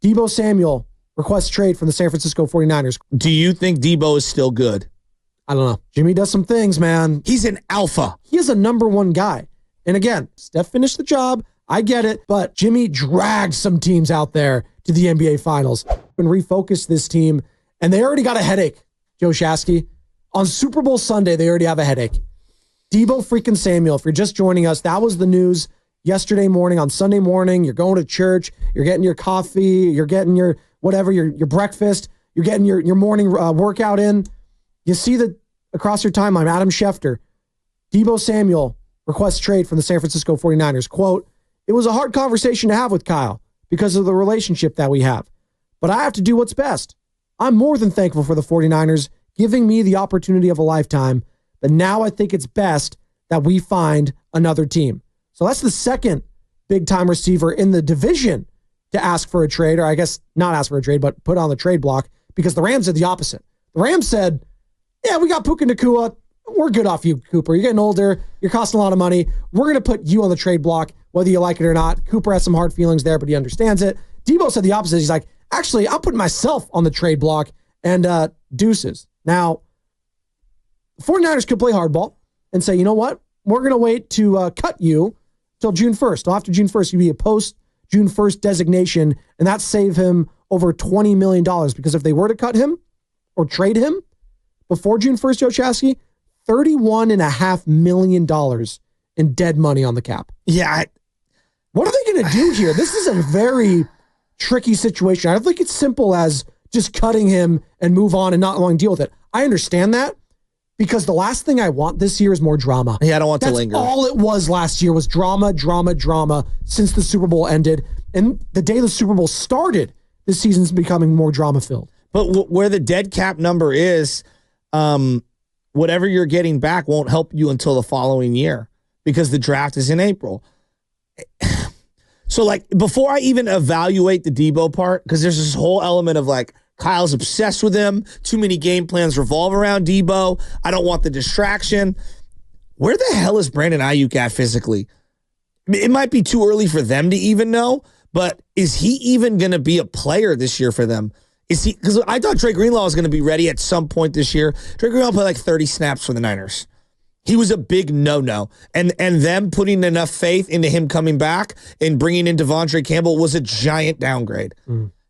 Deebo Samuel requests trade from the San Francisco 49ers. Do you think Deebo is still good? I don't know. Jimmy does some things, man. He's an alpha. He is a number one guy. And again, Steph finished the job. I get it. But Jimmy dragged some teams out there to the NBA Finals and refocused this team. And they already got a headache, Joe Shasky. On Super Bowl Sunday, they already have a headache. Deebo freaking Samuel, if you're just joining us, that was the news yesterday morning. On Sunday morning, you're going to church, you're getting your coffee, you're getting your whatever, your breakfast, you're getting your morning workout in. You see that across your timeline, Adam Schefter, Deebo Samuel requests trade from the San Francisco 49ers. Quote, "It was a hard conversation to have with Kyle because of the relationship that we have. But I have to do what's best. I'm more than thankful for the 49ers giving me the opportunity of a lifetime. But now I think it's best that we find another team." So that's the second big-time receiver in the division to ask for a trade, or I guess not ask for a trade, but put on the trade block, because the Rams did the opposite. The Rams said, yeah, we got Puka Nacua. We're good off you, Cooper. You're getting older. You're costing a lot of money. We're going to put you on the trade block, whether you like it or not. Cooper has some hard feelings there, but he understands it. Deebo said the opposite. He's like, actually, I'm putting myself on the trade block, and deuces. Now, the 49ers could play hardball and say, you know what? We're going to wait to cut you till June 1st. Till after June 1st, you'd be a post-June 1st designation, and that save him over $20 million, because if they were to cut him or trade him before June 1st, Joe Shasky, $31.5 million in dead money on the cap. Yeah. What are they going to do here? This is a very tricky situation. I don't think it's simple as just cutting him and move on and not wanting to deal with it. I understand that, because the last thing I want this year is more drama. Yeah, I don't want to linger. That's all it was last year, was drama, drama, drama since the Super Bowl ended. And the day the Super Bowl started, this season's becoming more drama-filled. But where the dead cap number is, whatever you're getting back won't help you until the following year, because the draft is in April. So, like, before I even evaluate the Deebo part, because there's this whole element of, like, Kyle's obsessed with him. Too many game plans revolve around Deebo. I don't want the distraction. Where the hell is Brandon Aiyuk at physically? It might be too early for them to even know, but is he even going to be a player this year for them? Is he? Because I thought Dre Greenlaw was going to be ready at some point this year. Dre Greenlaw played like 30 snaps for the Niners. He was a big no-no. And them putting enough faith into him coming back and bringing in Devondre Campbell was a giant downgrade.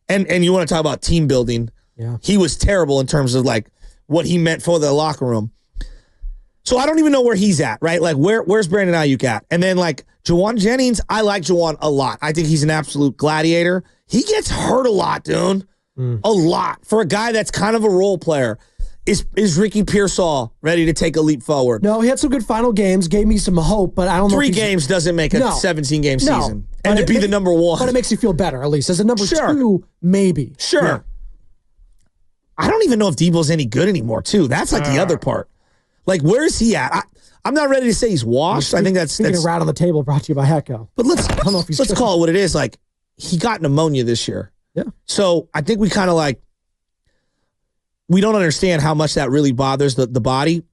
And you want to talk about team building. Yeah. He was terrible in terms of like what he meant for the locker room. So I don't even know where he's at, right? Like where's Brandon Aiyuk at? And then like Juwan Jennings, I like Juwan a lot. I think he's an absolute gladiator. He gets hurt a lot, dude. A lot. For a guy that's kind of a role player. Is Ricky Pearsall ready to take a leap forward? No, he had some good final games, gave me some hope, but I don't know. 3 games doesn't make a 17-game season. And to be the number one. But it makes you feel better, at least. As a number 2, maybe. Sure. Yeah. I don't even know if Deebo's any good anymore, too. That's like the other part. Like, where is he at? I'm not ready to say he's washed. I think that's a rat on the table brought to you by Hecko. But let's call it what it is. Like, he got pneumonia this year. Yeah. So I think we kind of like, we don't understand how much that really bothers the body.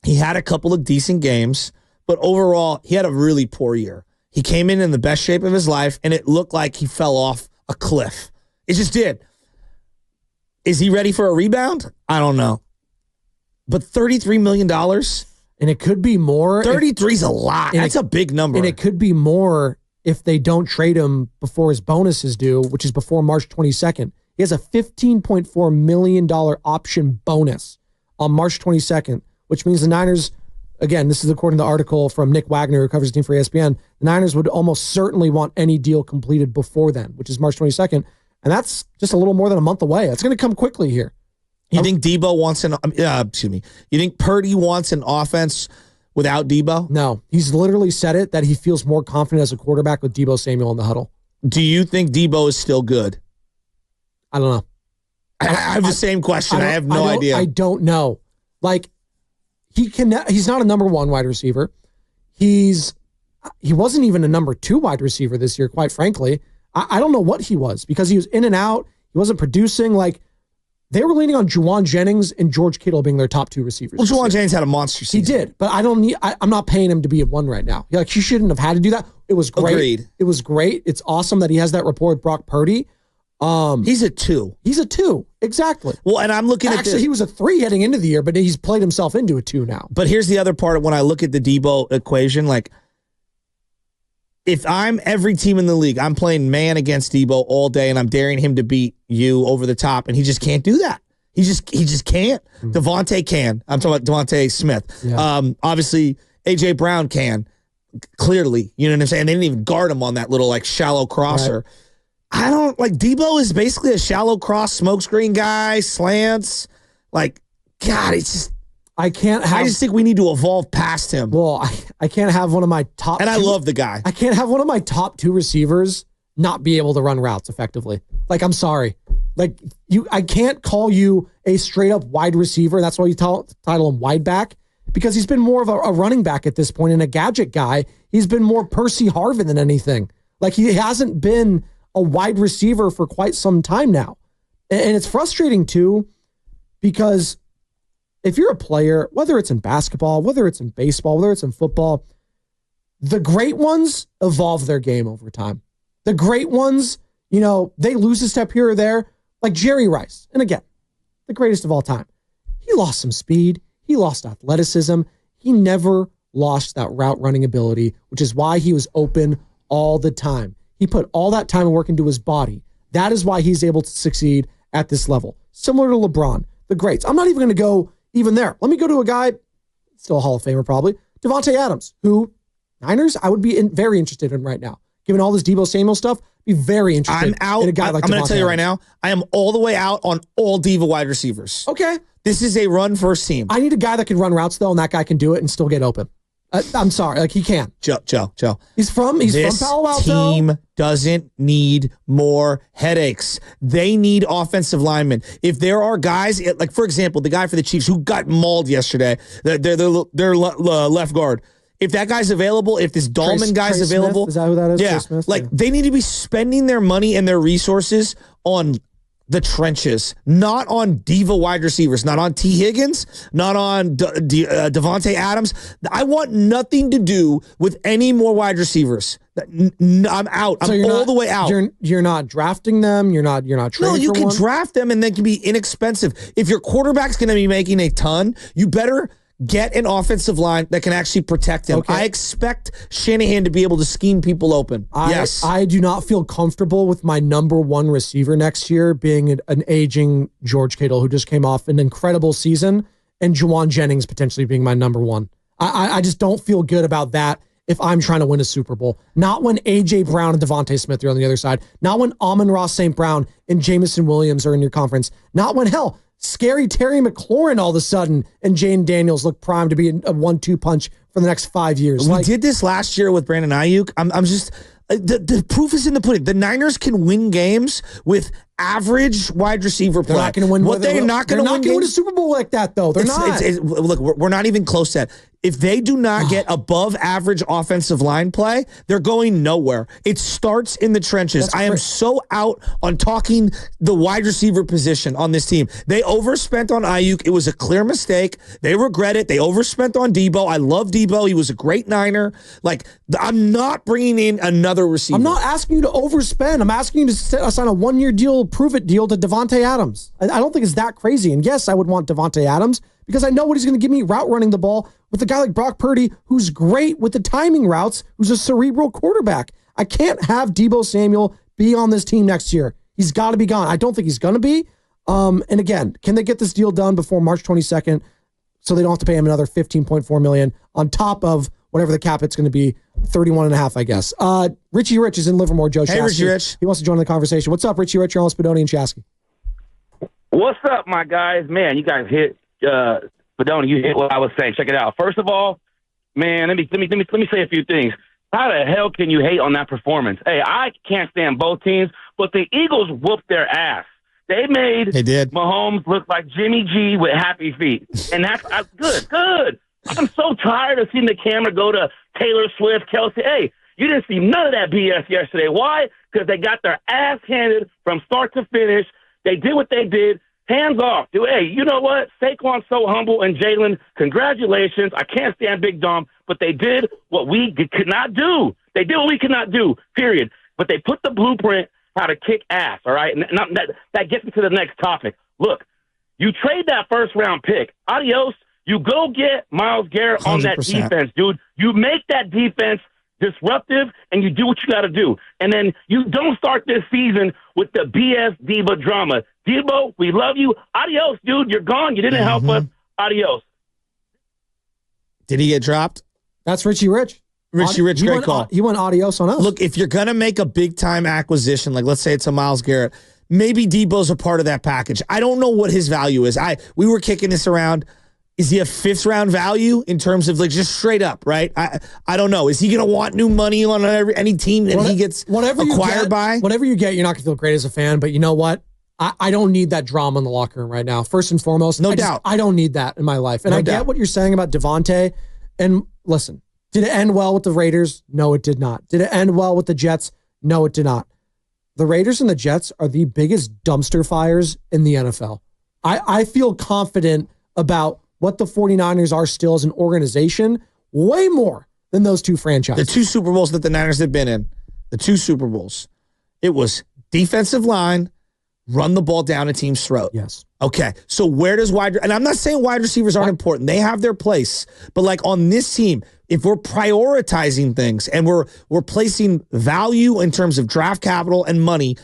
He had a couple of decent games, but overall, he had a really poor year. He came in the best shape of his life, and it looked like he fell off a cliff. It just did. Is he ready for a rebound? I don't know. But $33 million? And it could be more. 33 is a lot. That's a big number. And it could be more if they don't trade him before his bonus is due, which is before March 22nd. He has a $15.4 million option bonus on March 22nd, which means the Niners, again, this is according to the article from Nick Wagner, who covers the team for ESPN, the Niners would almost certainly want any deal completed before then, which is March 22nd. And that's just a little more than a month away. It's going to come quickly here. You think Deebo wants you think Purdy wants an offense without Deebo? No. He's literally said it, that he feels more confident as a quarterback with Deebo Samuel in the huddle. Do you think Deebo is still good? I don't know. I have the same question. I have no idea. I don't know. Like, he's not a number 1 wide receiver. He wasn't even a number 2 wide receiver this year, quite frankly. I don't know what he was, because he was in and out. He wasn't producing. Like, they were leaning on Juwan Jennings and George Kittle being their top 2 receivers. Well, Juwan Jennings had a monster season. He did, but I'm not paying him to be a 1 right now. Like, he shouldn't have had to do that. It was great. Agreed. It was great. It's awesome that he has that rapport with Brock Purdy. He's a 2. He's a 2, exactly. Well, and I'm looking Actually, he was a 3 heading into the year, but he's played himself into a 2 now. But here's the other part. When I look at the Deebo equation, like, if I'm every team in the league, I'm playing man against Deebo all day, and I'm daring him to beat you over the top, and he just can't do that. He just can't. Devontae can. I'm talking about Devontae Smith. Yeah. Obviously, A.J. Brown can. Clearly, you know what I'm saying? They didn't even guard him on that little, like, shallow crosser. Right. I don't, like, Deebo is basically a shallow cross smokescreen guy, slants. Like, God, it's just, I just think we need to evolve past him. Well, I can't have one of my top And I love the guy. I can't have one of my top 2 receivers not be able to run routes effectively. Like, I'm sorry. Like, I can't call you a straight up wide receiver. That's why you title him wide back, because he's been more of a running back at this point and a gadget guy. He's been more Percy Harvin than anything. Like, he hasn't been a wide receiver for quite some time now. And it's frustrating too, because if you're a player, whether it's in basketball, whether it's in baseball, whether it's in football, the great ones evolve their game over time. The great ones, you know, they lose a step here or there, like Jerry Rice. And again, the greatest of all time. He lost some speed. He lost athleticism. He never lost that route running ability, which is why he was open all the time. He put all that time and work into his body. That is why he's able to succeed at this level. Similar to LeBron, the greats. I'm not even going to go even there. Let me go to a guy, still a Hall of Famer probably, Davante Adams, who, Niners, I would be very interested in right now. Given all this Deebo Samuel stuff, be very interested in a guy like Davante. I'm going to tell you right now, I am all the way out on all Diva wide receivers. Okay. This is a run-first team. I need a guy that can run routes, though, and that guy can do it and still get open. I'm sorry. Like, he can. Joe. He's from Palo Alto. This team doesn't need more headaches. They need offensive linemen. If there are guys, like, for example, the guy for the Chiefs who got mauled yesterday, their left guard. If that guy's available, if this Dahlman guy's available. Smith? Is that who that is? Yeah. Smith? Like, they need to be spending their money and their resources on the trenches, not on diva wide receivers, not on T. Higgins, not on Devontae Adams. I want nothing to do with any more wide receivers. I'm out. I'm all the way out. You're not drafting them. You're not trading. No, you can draft them and they can be inexpensive. If your quarterback's going to be making a ton, you better get an offensive line that can actually protect him. Okay. I expect Shanahan to be able to scheme people open. Yes. I do not feel comfortable with my number 1 receiver next year being an aging George Kittle who just came off an incredible season, and Juwan Jennings potentially being my number 1. I just don't feel good about that if I'm trying to win a Super Bowl. Not when A.J. Brown and Devontae Smith are on the other side. Not when Amon-Ra St. Brown and Jamison Williams are in your conference. Not when, hell, scary Terry McLaurin all of a sudden and Jane Daniels look primed to be a 1-2 punch for the next 5 years. We did this last year with Brandon Aiyuk. I'm just the proof is in the pudding. The Niners can win games with average wide receiver play. They're not going to win. They're not going to win a Super Bowl like that, though. They're not. Look, we're not even close to that. If they do not get above average offensive line play, they're going nowhere. It starts in the trenches. I am so out on talking the wide receiver position on this team. They overspent on Aiyuk. It was a clear mistake. They regret it. They overspent on Deebo. I love Deebo. He was a great Niner. Like, I'm not bringing in another receiver. I'm not asking you to overspend. I'm asking you to sign a 1-year deal, prove-it deal to Davante Adams. I don't think it's that crazy. And yes, I would want Davante Adams because I know what he's going to give me route running the ball with a guy like Brock Purdy, who's great with the timing routes, who's a cerebral quarterback. I can't have Deebo Samuel be on this team next year. He's got to be gone. I don't think he's going to be. And again, can they get this deal done before March 22nd so they don't have to pay him another $15.4 million on top of whatever the cap it's going to be, 31.5, I guess. Richie Rich is in Livermore, Joe Shasky. Hey, Richie Rich. He wants to join the conversation. What's up, Richie Rich? You're on Spadoni and Shasky. What's up, my guys? Man, you guys hit Spadoni. You hit what I was saying. Check it out. First of all, man, let me say a few things. How the hell can you hate on that performance? Hey, I can't stand both teams, but the Eagles whooped their ass. They did. Mahomes look like Jimmy G with happy feet, and that's good. I'm so tired of seeing the camera go to Taylor Swift, Kelsey. Hey, you didn't see none of that BS yesterday. Why? Because they got their ass handed from start to finish. They did what they did. Hands off. Hey, you know what? Saquon's so humble, and Jalen, congratulations. I can't stand Big Dom, but they did what we could not do. They did what we could not do, period. But they put the blueprint how to kick ass, all right? And that gets me to the next topic. Look, you trade that first-round pick. Adios. You go get Myles Garrett 100%. On that defense, dude. You make that defense disruptive, and you do what you got to do. And then you don't start this season with the BS Deebo drama. Deebo, we love you. Adios, dude. You're gone. You didn't help us. Adios. Did he get dropped? That's Richie Rich. Richie Rich, great call. He went adios on us. Look, if you're going to make a big-time acquisition, like let's say it's a Myles Garrett, maybe Deebo's a part of that package. I don't know what his value is. We were kicking this around. Is he a fifth-round value in terms of like just straight up, right? I don't know. Is he going to want new money on any team that he gets acquired by? Whatever you get, you're not going to feel great as a fan, but you know what? I don't need that drama in the locker room right now. First and foremost, no doubt. I don't need that in my life. And I get what you're saying about Devontae. And listen, did it end well with the Raiders? No, it did not. Did it end well with the Jets? No, it did not. The Raiders and the Jets are the biggest dumpster fires in the NFL. I feel confident about what the 49ers are still as an organization, way more than those two franchises. The two Super Bowls that the Niners have been in, the two Super Bowls, it was defensive line, run the ball down a team's throat. Yes. Okay, so where does and I'm not saying wide receivers aren't important. They have their place. But like on this team, if we're prioritizing things and we're placing value in terms of draft capital and money,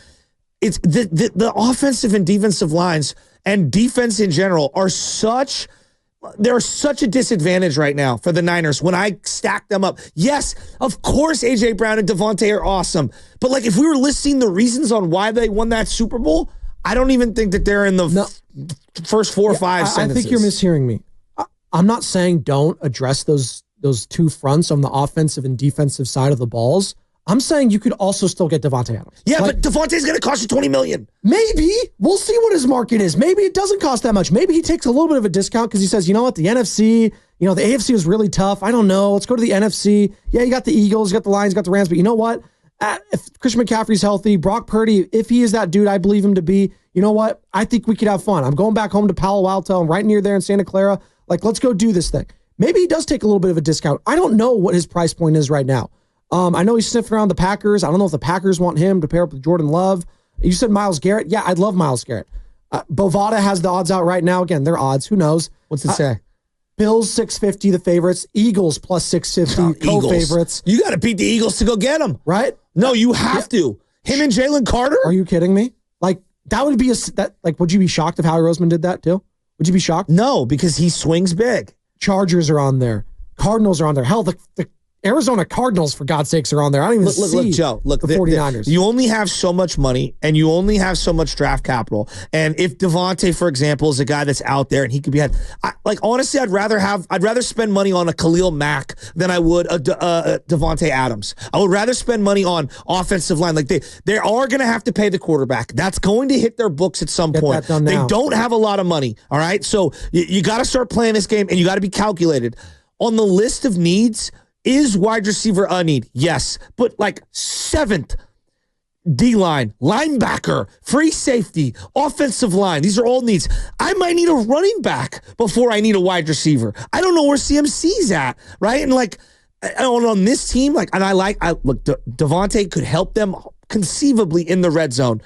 it's the offensive and defensive lines and defense in general are they're such a disadvantage right now for the Niners when I stack them up. Yes, of course, A.J. Brown and Devontae are awesome. But like if we were listing the reasons on why they won that Super Bowl, I don't even think that they're in the first 4 or 5 sentences. I think you're mishearing me. I'm not saying don't address those two fronts on the offensive and defensive side of the balls. I'm saying you could also still get Devontae Adams. Yeah, but Devontae's going to cost you $20 million. Maybe. We'll see what his market is. Maybe it doesn't cost that much. Maybe he takes a little bit of a discount because he says, you know what, the NFC, the AFC is really tough. I don't know. Let's go to the NFC. Yeah, you got the Eagles, you got the Lions, you got the Rams, but you know what? If Christian McCaffrey's healthy, Brock Purdy, if he is that dude I believe him to be, you know what? I think we could have fun. I'm going back home to Palo Alto. I'm right near there in Santa Clara. Like, let's go do this thing. Maybe he does take a little bit of a discount. I don't know what his price point is right now. I know he's sniffing around the Packers. I don't know if the Packers want him to pair up with Jordan Love. You said Myles Garrett. Yeah, I'd love Myles Garrett. Bovada has the odds out right now. Again, they're odds. Who knows? What's it say? Bills 650, the favorites. Eagles plus 650, co-favorites. You got to beat the Eagles to go get them. Right? No, you have to. Him and Jalen Carter? Are you kidding me? Like, that would be would you be shocked if Howie Roseman did that too? Would you be shocked? No, because he swings big. Chargers are on there. Cardinals are on there. Hell, the Arizona Cardinals, for God's sakes, are on there. I don't even see look, Joe, the 49ers. You only have so much money, and you only have so much draft capital. And if Devontae, for example, is a guy that's out there and he could be honestly, I'd rather spend money on a Khalil Mack than I would a Devontae Adams. I would rather spend money on offensive line. Like they are going to have to pay the quarterback. That's going to hit their books at some point. They don't have a lot of money. All right, so you got to start playing this game, and you got to be calculated on the list of needs. Is wide receiver a need? Yes. But like 7th, D-line, linebacker, free safety, offensive line. These are all needs. I might need a running back before I need a wide receiver. I don't know where CMC's at, right? And like on this team, look, Devontae could help them conceivably in the red zone.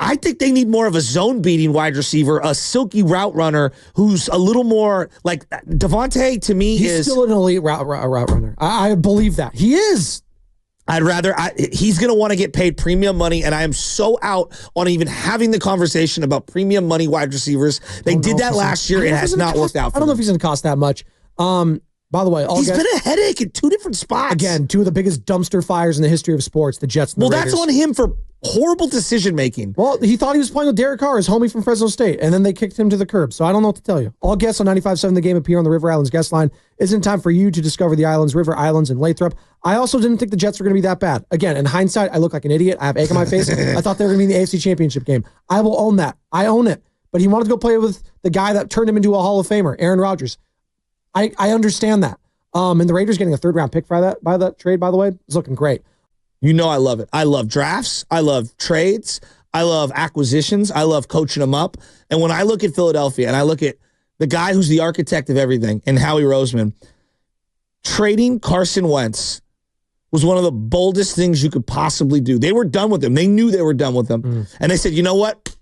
I think they need more of a zone-beating wide receiver, a silky route runner who's a little more like Devontae. To me, he's still an elite route runner. I believe that he is. He's going to want to get paid premium money, and I am so out on even having the conversation about premium money wide receivers. They did that last year. It has not worked out for I don't know if he's going to cost that much. By the way, he's been a headache in 2 different spots. Again, 2 of the biggest dumpster fires in the history of sports, the Jets and the Raiders. That's on him for horrible decision-making. Well, he thought he was playing with Derek Carr, his homie from Fresno State, and then they kicked him to the curb. So I don't know what to tell you. All guests on 95.7 The Game appear on the River Islands guest line. Isn't time for you to discover the islands, River Islands, and Lathrop. I also didn't think the Jets were going to be that bad. Again, in hindsight, I look like an idiot. I have egg on my face. I thought they were going to be in the AFC Championship game. I will own that. I own it. But he wanted to go play with the guy that turned him into a Hall of Famer, Aaron Rodgers. I understand that. And the Raiders getting a 3rd-round pick by that trade, by the way, is looking great. You know I love it. I love drafts. I love trades. I love acquisitions. I love coaching them up. And when I look at Philadelphia and I look at the guy who's the architect of everything and Howie Roseman, trading Carson Wentz was one of the boldest things you could possibly do. They were done with him. They knew they were done with him. And they said, you know what?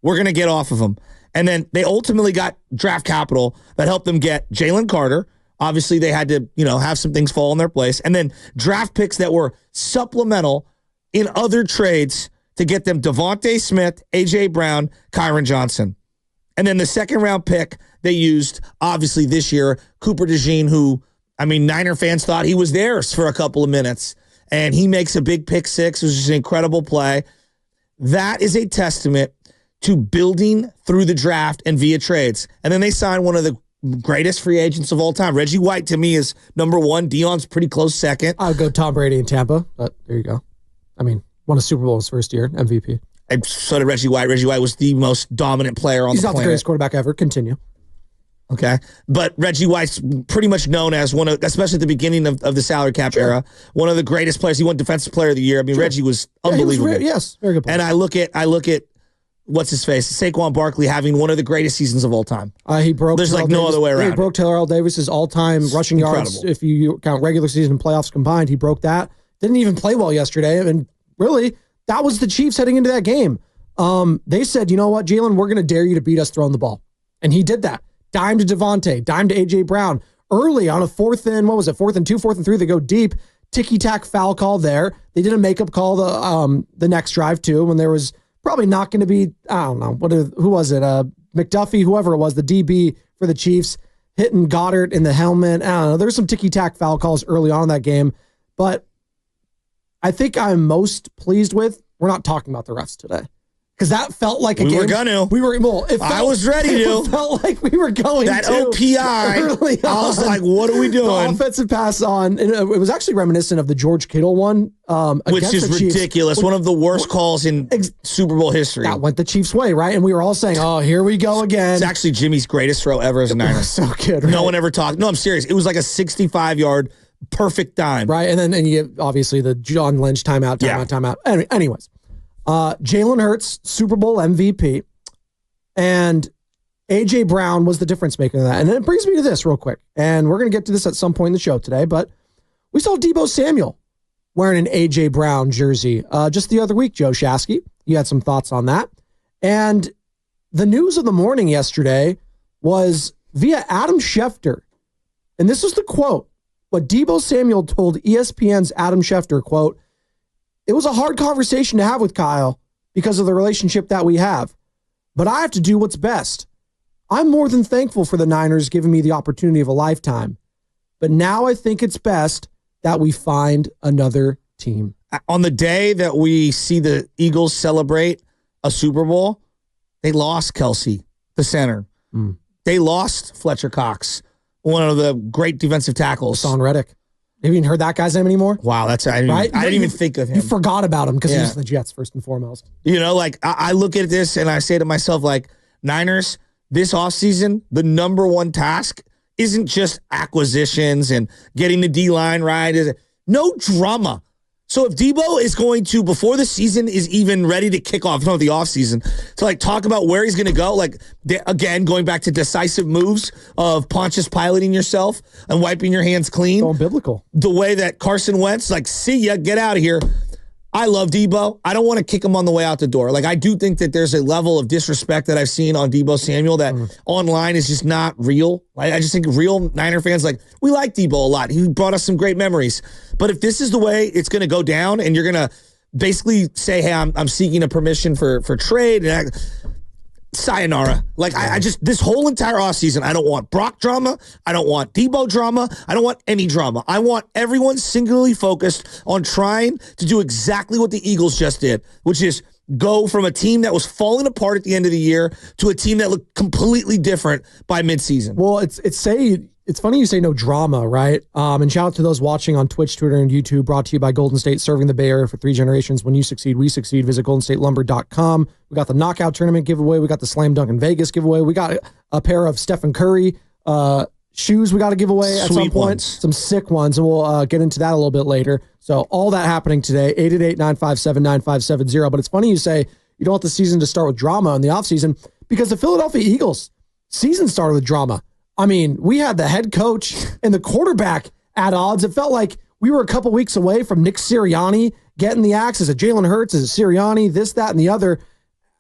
We're going to get off of him. And then they ultimately got draft capital that helped them get Jalen Carter. Obviously, they had to, have some things fall in their place. And then draft picks that were supplemental in other trades to get them Devontae Smith, A.J. Brown, Kyron Johnson. And then the second round pick they used, obviously this year, Cooper DeJean, who, Niner fans thought he was theirs for a couple of minutes. And he makes a big pick six. It was just an incredible play. That is a testament to building through the draft and via trades. And then they signed one of the greatest free agents of all time. Reggie White, to me, is number one. Deion's pretty close second. I'll go Tom Brady in Tampa, but there you go. Won a Super Bowl his first year, MVP. And so did Reggie White. Reggie White was the most dominant player on the planet. He's not the greatest quarterback ever. Continue. Okay. But Reggie White's pretty much known as one of, especially at the beginning of the salary cap era, one of the greatest players. He won Defensive Player of the Year. Reggie was unbelievable. Very good player. And I look at what's his face? Saquon Barkley having one of the greatest seasons of all time. He broke. There's like no other way around. He broke Taylor L. Davis's all-time rushing yards. If you count regular season and playoffs combined, he broke that. Didn't even play well yesterday. And really, that was the Chiefs heading into that game. They said, you know what, Jalen, we're going to dare you to beat us throwing the ball. And he did that. Dime to Devontae, dime to A.J. Brown. Early on a 4th and 2, 4th and 3, they go deep. Ticky-tack foul call there. They did a makeup call the next drive, too, when there was probably not going to be, I don't know, who was it? McDuffie, whoever it was, the DB for the Chiefs, hitting Goddard in the helmet. I don't know. There's some ticky-tack foul calls early on in that game. But I think I'm most pleased with, we're not talking about the refs today. Because that felt like a game. I was ready to. It felt like we were going that to. OPI. Early on. I was like, what are we doing? The offensive pass on. And it was actually reminiscent of the George Kittle one. Which is ridiculous. One of the worst calls in Super Bowl history. That went the Chiefs' way, right? And we were all saying, oh, here we go again. It's actually Jimmy's greatest throw ever as a Niner. So good, right? No one ever talked. No, I'm serious. It was like a 65-yard perfect dime. Right. And then you get, obviously, the John Lynch timeout. Anyways. Jalen Hurts, Super Bowl MVP, and A.J. Brown was the difference maker in that. And it brings me to this real quick, and we're going to get to this at some point in the show today, but we saw Deebo Samuel wearing an A.J. Brown jersey just the other week, Joe Shasky. You had some thoughts on that. And the news of the morning yesterday was via Adam Schefter, and this was the quote, what Deebo Samuel told ESPN's Adam Schefter, quote, "It was a hard conversation to have with Kyle because of the relationship that we have, but I have to do what's best. I'm more than thankful for the Niners giving me the opportunity of a lifetime, but now I think it's best that we find another team." On the day that we see the Eagles celebrate a Super Bowl, they lost Kelsey, the center. They lost Fletcher Cox, one of the great defensive tackles. Hassan Reddick. Have you even heard that guy's name anymore? Wow, I didn't even think of him. You forgot about him because he was the Jets first and foremost. I look at this and I say to myself, Niners, this offseason, the number one task isn't just acquisitions and getting the D-line right. No drama. So if Deebo is going to, before the season is even ready to kick off, the offseason, to talk about where he's going to go, again, going back to decisive moves of Pontius piloting yourself and wiping your hands clean. Going biblical. The way that Carson Wentz, see ya, get out of here. I love Deebo. I don't want to kick him on the way out the door. I do think that there's a level of disrespect that I've seen on Deebo Samuel that online is just not real. I just think real Niner fans, we like Deebo a lot. He brought us some great memories. But if this is the way it's going to go down and you're going to basically say, hey, I'm seeking a permission for trade, and sayonara. I just, this whole entire offseason, I don't want Brock drama. I don't want Deebo drama. I don't want any drama. I want everyone singularly focused on trying to do exactly what the Eagles just did, which is go from a team that was falling apart at the end of the year to a team that looked completely different by midseason. Well, it's funny you say no drama, right? And shout out to those watching on Twitch, Twitter, and YouTube, brought to you by Golden State, serving the Bay Area for 3 generations. When you succeed, we succeed. Visit goldenstatelumber.com. We got the knockout tournament giveaway. We got the Slam Dunk in Vegas giveaway. We got a pair of Stephen Curry shoes we got to give away at some point. Some sick ones, and we'll get into that a little bit later. So all that happening today, 888-957-9570. But it's funny you say you don't want the season to start with drama in the offseason, because the Philadelphia Eagles season started with drama. We had the head coach and the quarterback at odds. It felt like we were a couple weeks away from Nick Sirianni getting the axe. Is it Jalen Hurts? Is it Sirianni? This, that, and the other.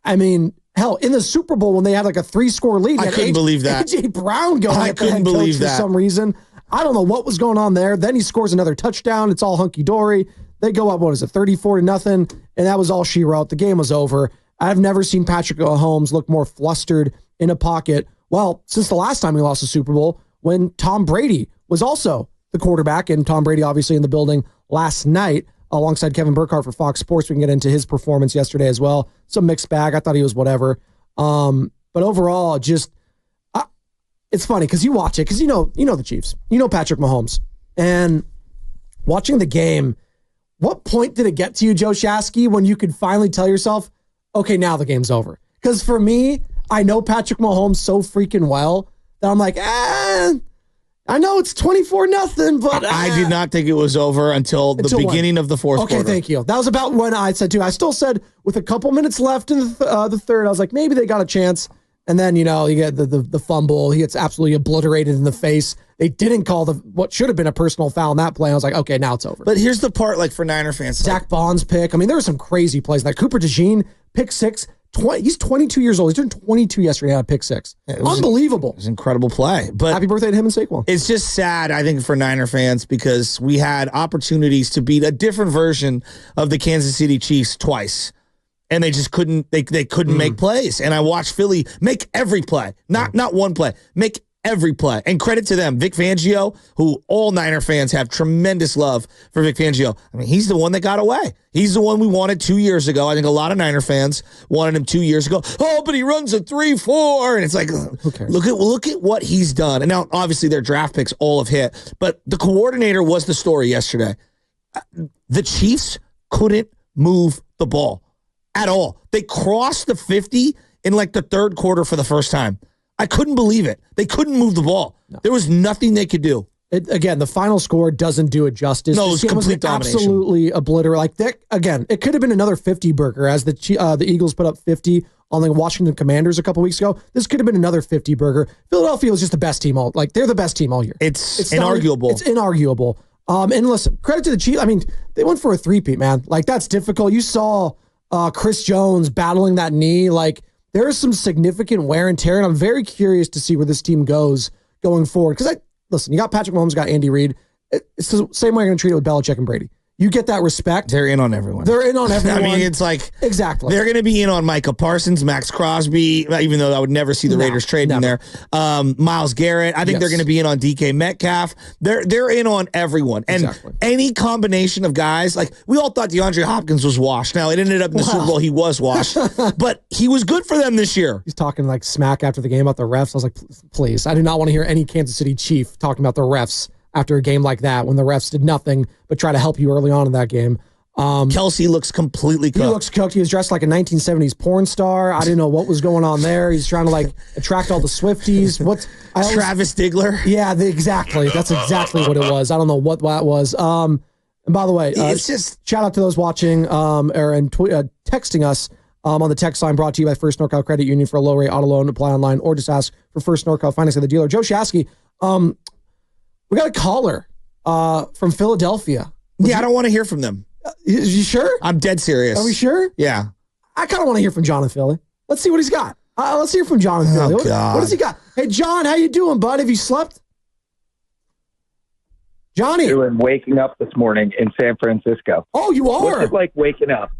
I mean, hell, in the Super Bowl when they had like a 3-score lead, I couldn't believe that. A.J. Brown going I at the head coach for some reason. I don't know what was going on there. Then he scores another touchdown. It's all hunky-dory. They go up, 34-0, and that was all she wrote. The game was over. I've never seen Patrick Mahomes look more flustered in a pocket. Well, since the last time he lost the Super Bowl, when Tom Brady was also the quarterback, and Tom Brady obviously in the building last night alongside Kevin Burkhardt for Fox Sports. We can get into his performance yesterday as well. Some mixed bag. I thought he was whatever. But overall, just it's funny because you watch it because you know the Chiefs, you know Patrick Mahomes, and watching the game. What point did it get to you, Joe Shasky, when you could finally tell yourself, okay, now the game's over? Because for me, I know Patrick Mahomes so freaking well that I'm like, I know it's 24-0, but I did not think it was over until the beginning of the fourth quarter. Okay, thank you. That was about when I said too. I still said with a couple minutes left in the third, I was like, maybe they got a chance. And then, you get the fumble. He gets absolutely obliterated in the face. They didn't call what should have been a personal foul in that play. I was like, okay, now it's over. But here's the part, like for Niner fans. Zach Bond's pick. I mean, there were some crazy plays. Like Cooper DeJean, pick six. He's 22 years old. He's turned 22 yesterday on a pick six. Unbelievable. It was an incredible play. But happy birthday to him and Saquon. It's just sad, I think, for Niner fans because we had opportunities to beat a different version of the Kansas City Chiefs twice. And they just couldn't. They couldn't make plays. And I watched Philly make every play, not one play, make every play. And credit to them, Vic Fangio, who all Niner fans have tremendous love for Vic Fangio. I mean, he's the one that got away. He's the one we wanted 2 years ago. I think a lot of Niner fans wanted him 2 years ago. Oh, but he runs a 3-4, and it's like, look at what he's done. And now, obviously, their draft picks all have hit, but the coordinator was the story yesterday. The Chiefs couldn't move the ball. At all. They crossed the 50 in like the third quarter for the first time. I couldn't believe it. They couldn't move the ball. No. There was nothing they could do. Again, the final score doesn't do it justice. No, it was complete domination. Absolutely obliterated. Like that, again, it could have been another 50 burger as the Eagles put up 50 on the Washington Commanders a couple weeks ago. This could have been another 50 burger. Philadelphia was just the best team they're the best team all year. It's inarguable. It's inarguable. And listen, credit to the Chiefs. I mean, they went for a three-peat, man. Like that's difficult. You saw Chris Jones battling that knee. Like there is some significant wear and tear, and I'm very curious to see where this team goes going forward. Because listen, you got Patrick Mahomes, got Andy Reid. It's the same way I'm going to treat it with Belichick and Brady. You get that respect. They're in on everyone. I mean, it's like exactly. They're going to be in on Micah Parsons, Max Crosby, even though I would never see the Raiders trading there. Myles Garrett. I think they're going to be in on DK Metcalf. They're in on everyone. And any combination of guys, like we all thought DeAndre Hopkins was washed. Now it ended up in the Super Bowl. He was washed, but he was good for them this year. He's talking like smack after the game about the refs. I was like, please, I do not want to hear any Kansas City Chief talking about the refs after a game like that when the refs did nothing but try to help you early on in that game. Kelsey looks completely cooked. He looks cooked. He was dressed like a 1970s porn star. I didn't know what was going on there. He's trying to like attract all the Swifties. Travis Digler? Yeah, exactly. That's exactly what it was. I don't know what that was. And by the way, it's just shout out to those watching and texting us on the text line brought to you by First NorCal Credit Union for a low rate auto loan. Apply online or just ask for First NorCal Finance at the dealer. Joe Shasky, we got a caller from Philadelphia. I don't want to hear from them. You sure? I'm dead serious. Are we sure? Yeah. I kind of want to hear from John in Philly. Let's see what he's got. Let's hear from John in Philly. Oh, God. What does he got? Hey, John, how you doing, bud? Have you slept? Johnny. Doing waking up this morning in San Francisco. Oh, you are? What's it like waking up?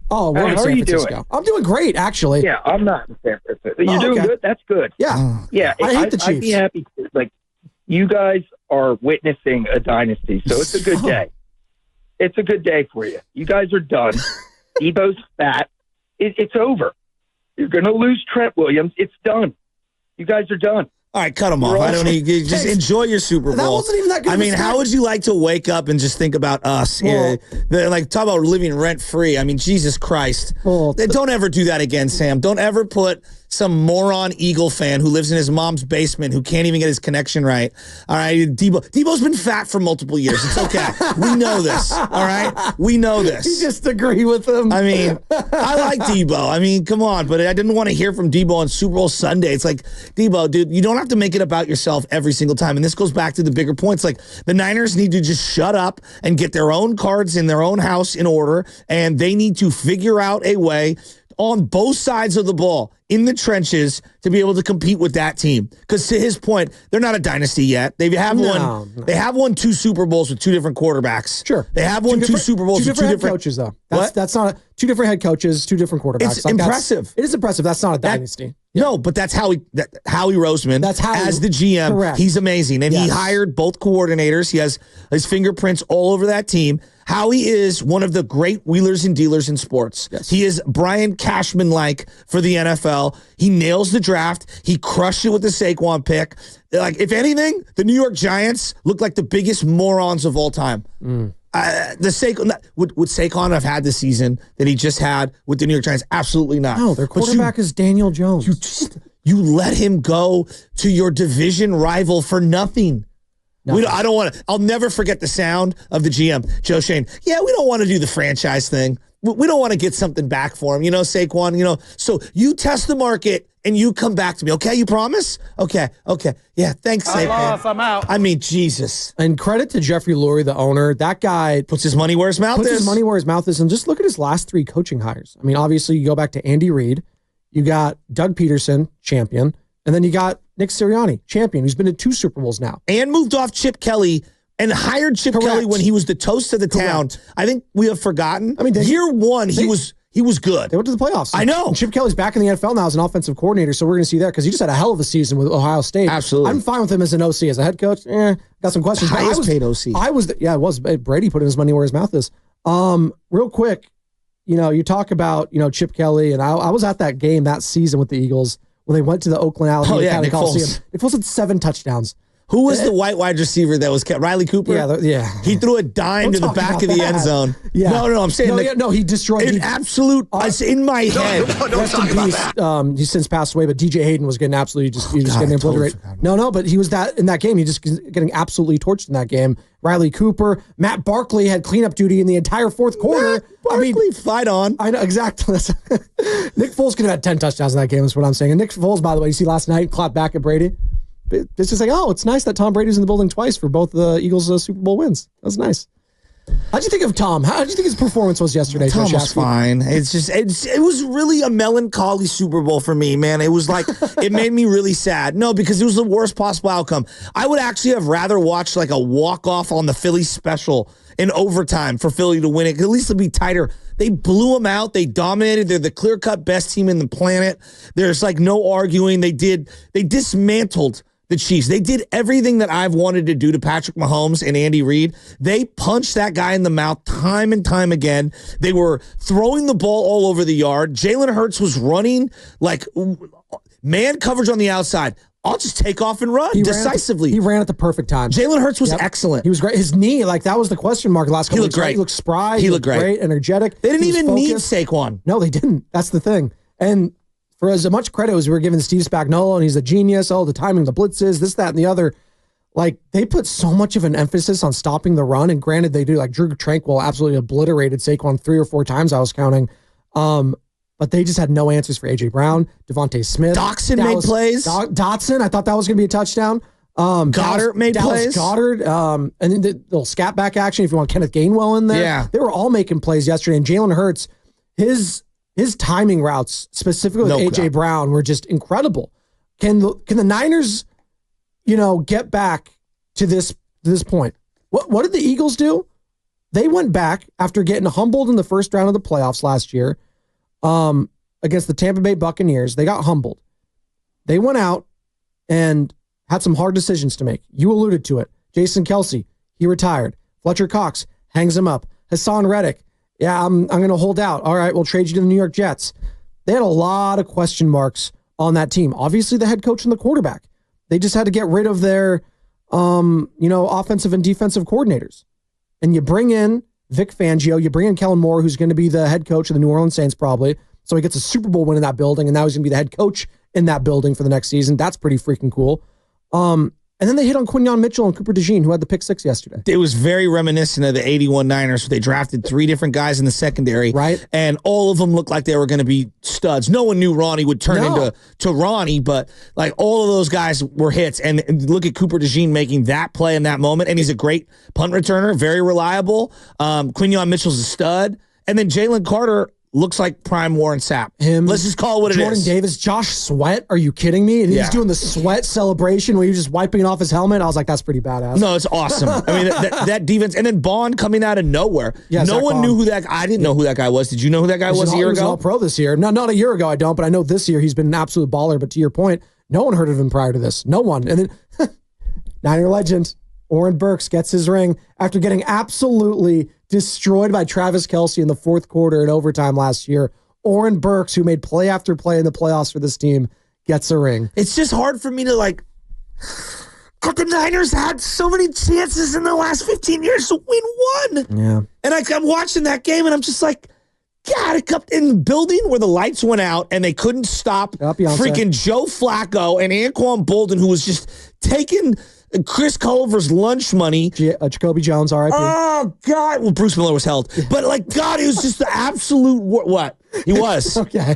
Oh, we're in San Francisco. Doing? I'm doing great, actually. Yeah, I'm not in San Francisco. You're doing good? That's good. Yeah. Yeah. I hate the Chiefs. I'd be happy. Like, you guys are witnessing a dynasty, so it's a good day. It's a good day for you. You guys are done. Debo's fat. It's over. You're going to lose Trent Williams. It's done. You guys are done. All right, cut them off. I don't need. Just enjoy your Super Bowl. That wasn't even that good. I mean, how would you like to wake up and just think about us? Well, like, talk about living rent free. I mean, Jesus Christ. Well, don't ever do that again, Sam. Don't ever put some moron Eagle fan who lives in his mom's basement who can't even get his connection right. All right, Debo's been fat for multiple years. It's okay. We know this. All right, we know this. You just agree with him. I mean, I like Debo. I mean, come on, but I didn't want to hear from Debo on Super Bowl Sunday. It's like, Debo, dude, you don't don't have to make it about yourself every single time. And this goes back to the bigger points. Like, the Niners need to just shut up and get their own cards in their own house in order, and they need to figure out a way on both sides of the ball in the trenches to be able to compete with that team. Because to his point, they're not a dynasty yet. They have They have won 2 Super Bowls with 2 different quarterbacks. Sure. They have won 2 Super Bowls with 2 different head coaches, though. That's not 2 different head coaches, 2 different quarterbacks. It's impressive. It is impressive. That's not a dynasty. No, but that's Howie Roseman. That's Howie, as the GM. Correct. He's amazing. And he hired both coordinators. He has his fingerprints all over that team. Howie is one of the great wheelers and dealers in sports. Yes. He is Brian Cashman-like for the NFL. He nails the draft. He crushed it with the Saquon pick. Like, if anything, the New York Giants look like the biggest morons of all time. Would Saquon have had the season that he just had with the New York Giants? Absolutely not. No, their quarterback is Daniel Jones. You let him go to your division rival for nothing. I don't want to. I'll never forget the sound of the GM, Joe Shane. Yeah, we don't want to do the franchise thing. We don't want to get something back for him. Saquon, so you test the market and you come back to me. Okay, you promise? Okay. Yeah, thanks, Saquon. I'm out. I mean, Jesus. And credit to Jeffrey Lurie, the owner. That guy puts his money where his mouth is. And just look at his last 3 coaching hires. I mean, obviously, you go back to Andy Reid. You got Doug Peterson, champion. And then you got Nick Sirianni, champion, who's been to 2 Super Bowls now. And moved off Chip Kelly and hired Chip Kelly when he was the toast of the town. I think we have forgotten. I mean, year 1, he was good. They went to the playoffs. I know. And Chip Kelly's back in the NFL now as an offensive coordinator, so we're going to see that because he just had a hell of a season with Ohio State. Absolutely. I'm fine with him as an OC. As a head coach, got some questions. Highest paid OC. It was. Brady putting his money where his mouth is. Real quick, you talk about, Chip Kelly, and I was at that game that season with the Eagles when they went to the Oakland Alameda County Coliseum. Nick Foles had 7 touchdowns. Who was the white wide receiver that was kept? Riley Cooper? Yeah. He threw a dime to the back of the end zone. Yeah. No, I'm saying he destroyed an absolute. It's in my head. Rest in peace. He's since passed away, but DJ Hayden was getting absolutely getting obliterated. No, but he was in that game. He just getting absolutely torched in that game. Riley Cooper, Matt Barkley had cleanup duty in the entire 4th quarter. Barkley, fight on. I know exactly. Nick Foles could have had 10 touchdowns in that game. Is what I'm saying. And Nick Foles, by the way, you see last night clapped back at Brady. It's just like, it's nice that Tom Brady's in the building twice for both the Eagles' Super Bowl wins. That was nice. How'd you think of Tom? How did you think his performance was yesterday? Tom was fine. It was really a melancholy Super Bowl for me, man. It was like, it made me really sad. No, because it was the worst possible outcome. I would actually have rather watched like a walk-off on the Philly special in overtime for Philly to win it. At least it'll be tighter. They blew them out. They dominated. They're the clear-cut best team in the planet. There's like no arguing. They dismantled the Chiefs. They did everything that I've wanted to do to Patrick Mahomes and Andy Reid. They punched that guy in the mouth time and time again. They were throwing the ball all over the yard. Jalen Hurts was running like man coverage on the outside. I'll just take off and run decisively. He ran at the perfect time. Jalen Hurts was excellent. He was great. His knee, that was the question mark last couple of weeks. Great. He looked spry. He looked great. Energetic. They didn't even need Saquon. No, they didn't. That's the thing. And for as much credit as we were giving Steve Spagnuolo, and he's a genius, the timing, the blitzes, this, that, and the other, they put so much of an emphasis on stopping the run. And granted, they do. Drew Tranquil absolutely obliterated Saquon 3 or 4 times, I was counting. But they just had no answers for A.J. Brown, Devontae Smith. Dotson made plays. Dotson, I thought that was going to be a touchdown. Goddard made plays. Goddard, and then the little scat back action, if you want Kenneth Gainwell in there. Yeah. They were all making plays yesterday. And Jalen Hurts, his timing routes, specifically with A.J. Brown, were just incredible. Can the Niners, get back to this point? What did the Eagles do? They went back after getting humbled in the first round of the playoffs last year against the Tampa Bay Buccaneers. They got humbled. They went out and had some hard decisions to make. You alluded to it. Jason Kelce, he retired. Fletcher Cox hangs him up. Hassan Reddick, I'm going to hold out. All right, we'll trade you to the New York Jets. They had a lot of question marks on that team. Obviously, the head coach and the quarterback. They just had to get rid of their, offensive and defensive coordinators. And you bring in Vic Fangio, you bring in Kellen Moore, who's going to be the head coach of the New Orleans Saints probably. So he gets a Super Bowl win in that building, and now he's going to be the head coach in that building for the next season. That's pretty freaking cool. And then they hit on Quinyon Mitchell and Cooper DeJean, who had the pick 6 yesterday. It was very reminiscent of the 81 Niners, where they drafted 3 different guys in the secondary. Right. And all of them looked like they were going to be studs. No one knew Ronnie would turn into Ronnie, but like all of those guys were hits. And look at Cooper DeJean making that play in that moment. And he's a great punt returner, very reliable. Quinyon Mitchell's a stud. And then Jalen Carter looks like prime Warren Sapp. Let's just call it what it is. Jordan Davis, Josh Sweat. Are you kidding me? And he's doing the Sweat celebration where he's just wiping it off his helmet. I was like, that's pretty badass. No, it's awesome. I mean, that defense. And then Bond coming out of nowhere. Yeah, no one knew who that guy. I didn't know who that guy was. Did you know who that guy was a year ago? He was all pro this year. No, not a year ago, I don't. But I know this year he's been an absolute baller. But to your point, no one heard of him prior to this. No one. And then Niner legend, Oren Burks gets his ring after getting absolutely destroyed by Travis Kelce in the fourth quarter in overtime last year. Oren Burks, who made play after play in the playoffs for this team, gets a ring. It's just hard for me to but the Niners had so many chances in the last 15 years to win one. Yeah. And I'm watching that game and I'm just like, God, it kept in the building where the lights went out and they couldn't stop freaking Joe Flacco and Anquan Bolden, who was just taking Chris Culver's lunch money. Jacoby Jones, RIP. Oh, God. Well, Bruce Miller was held. But, God, it was just the absolute what? He was. Okay.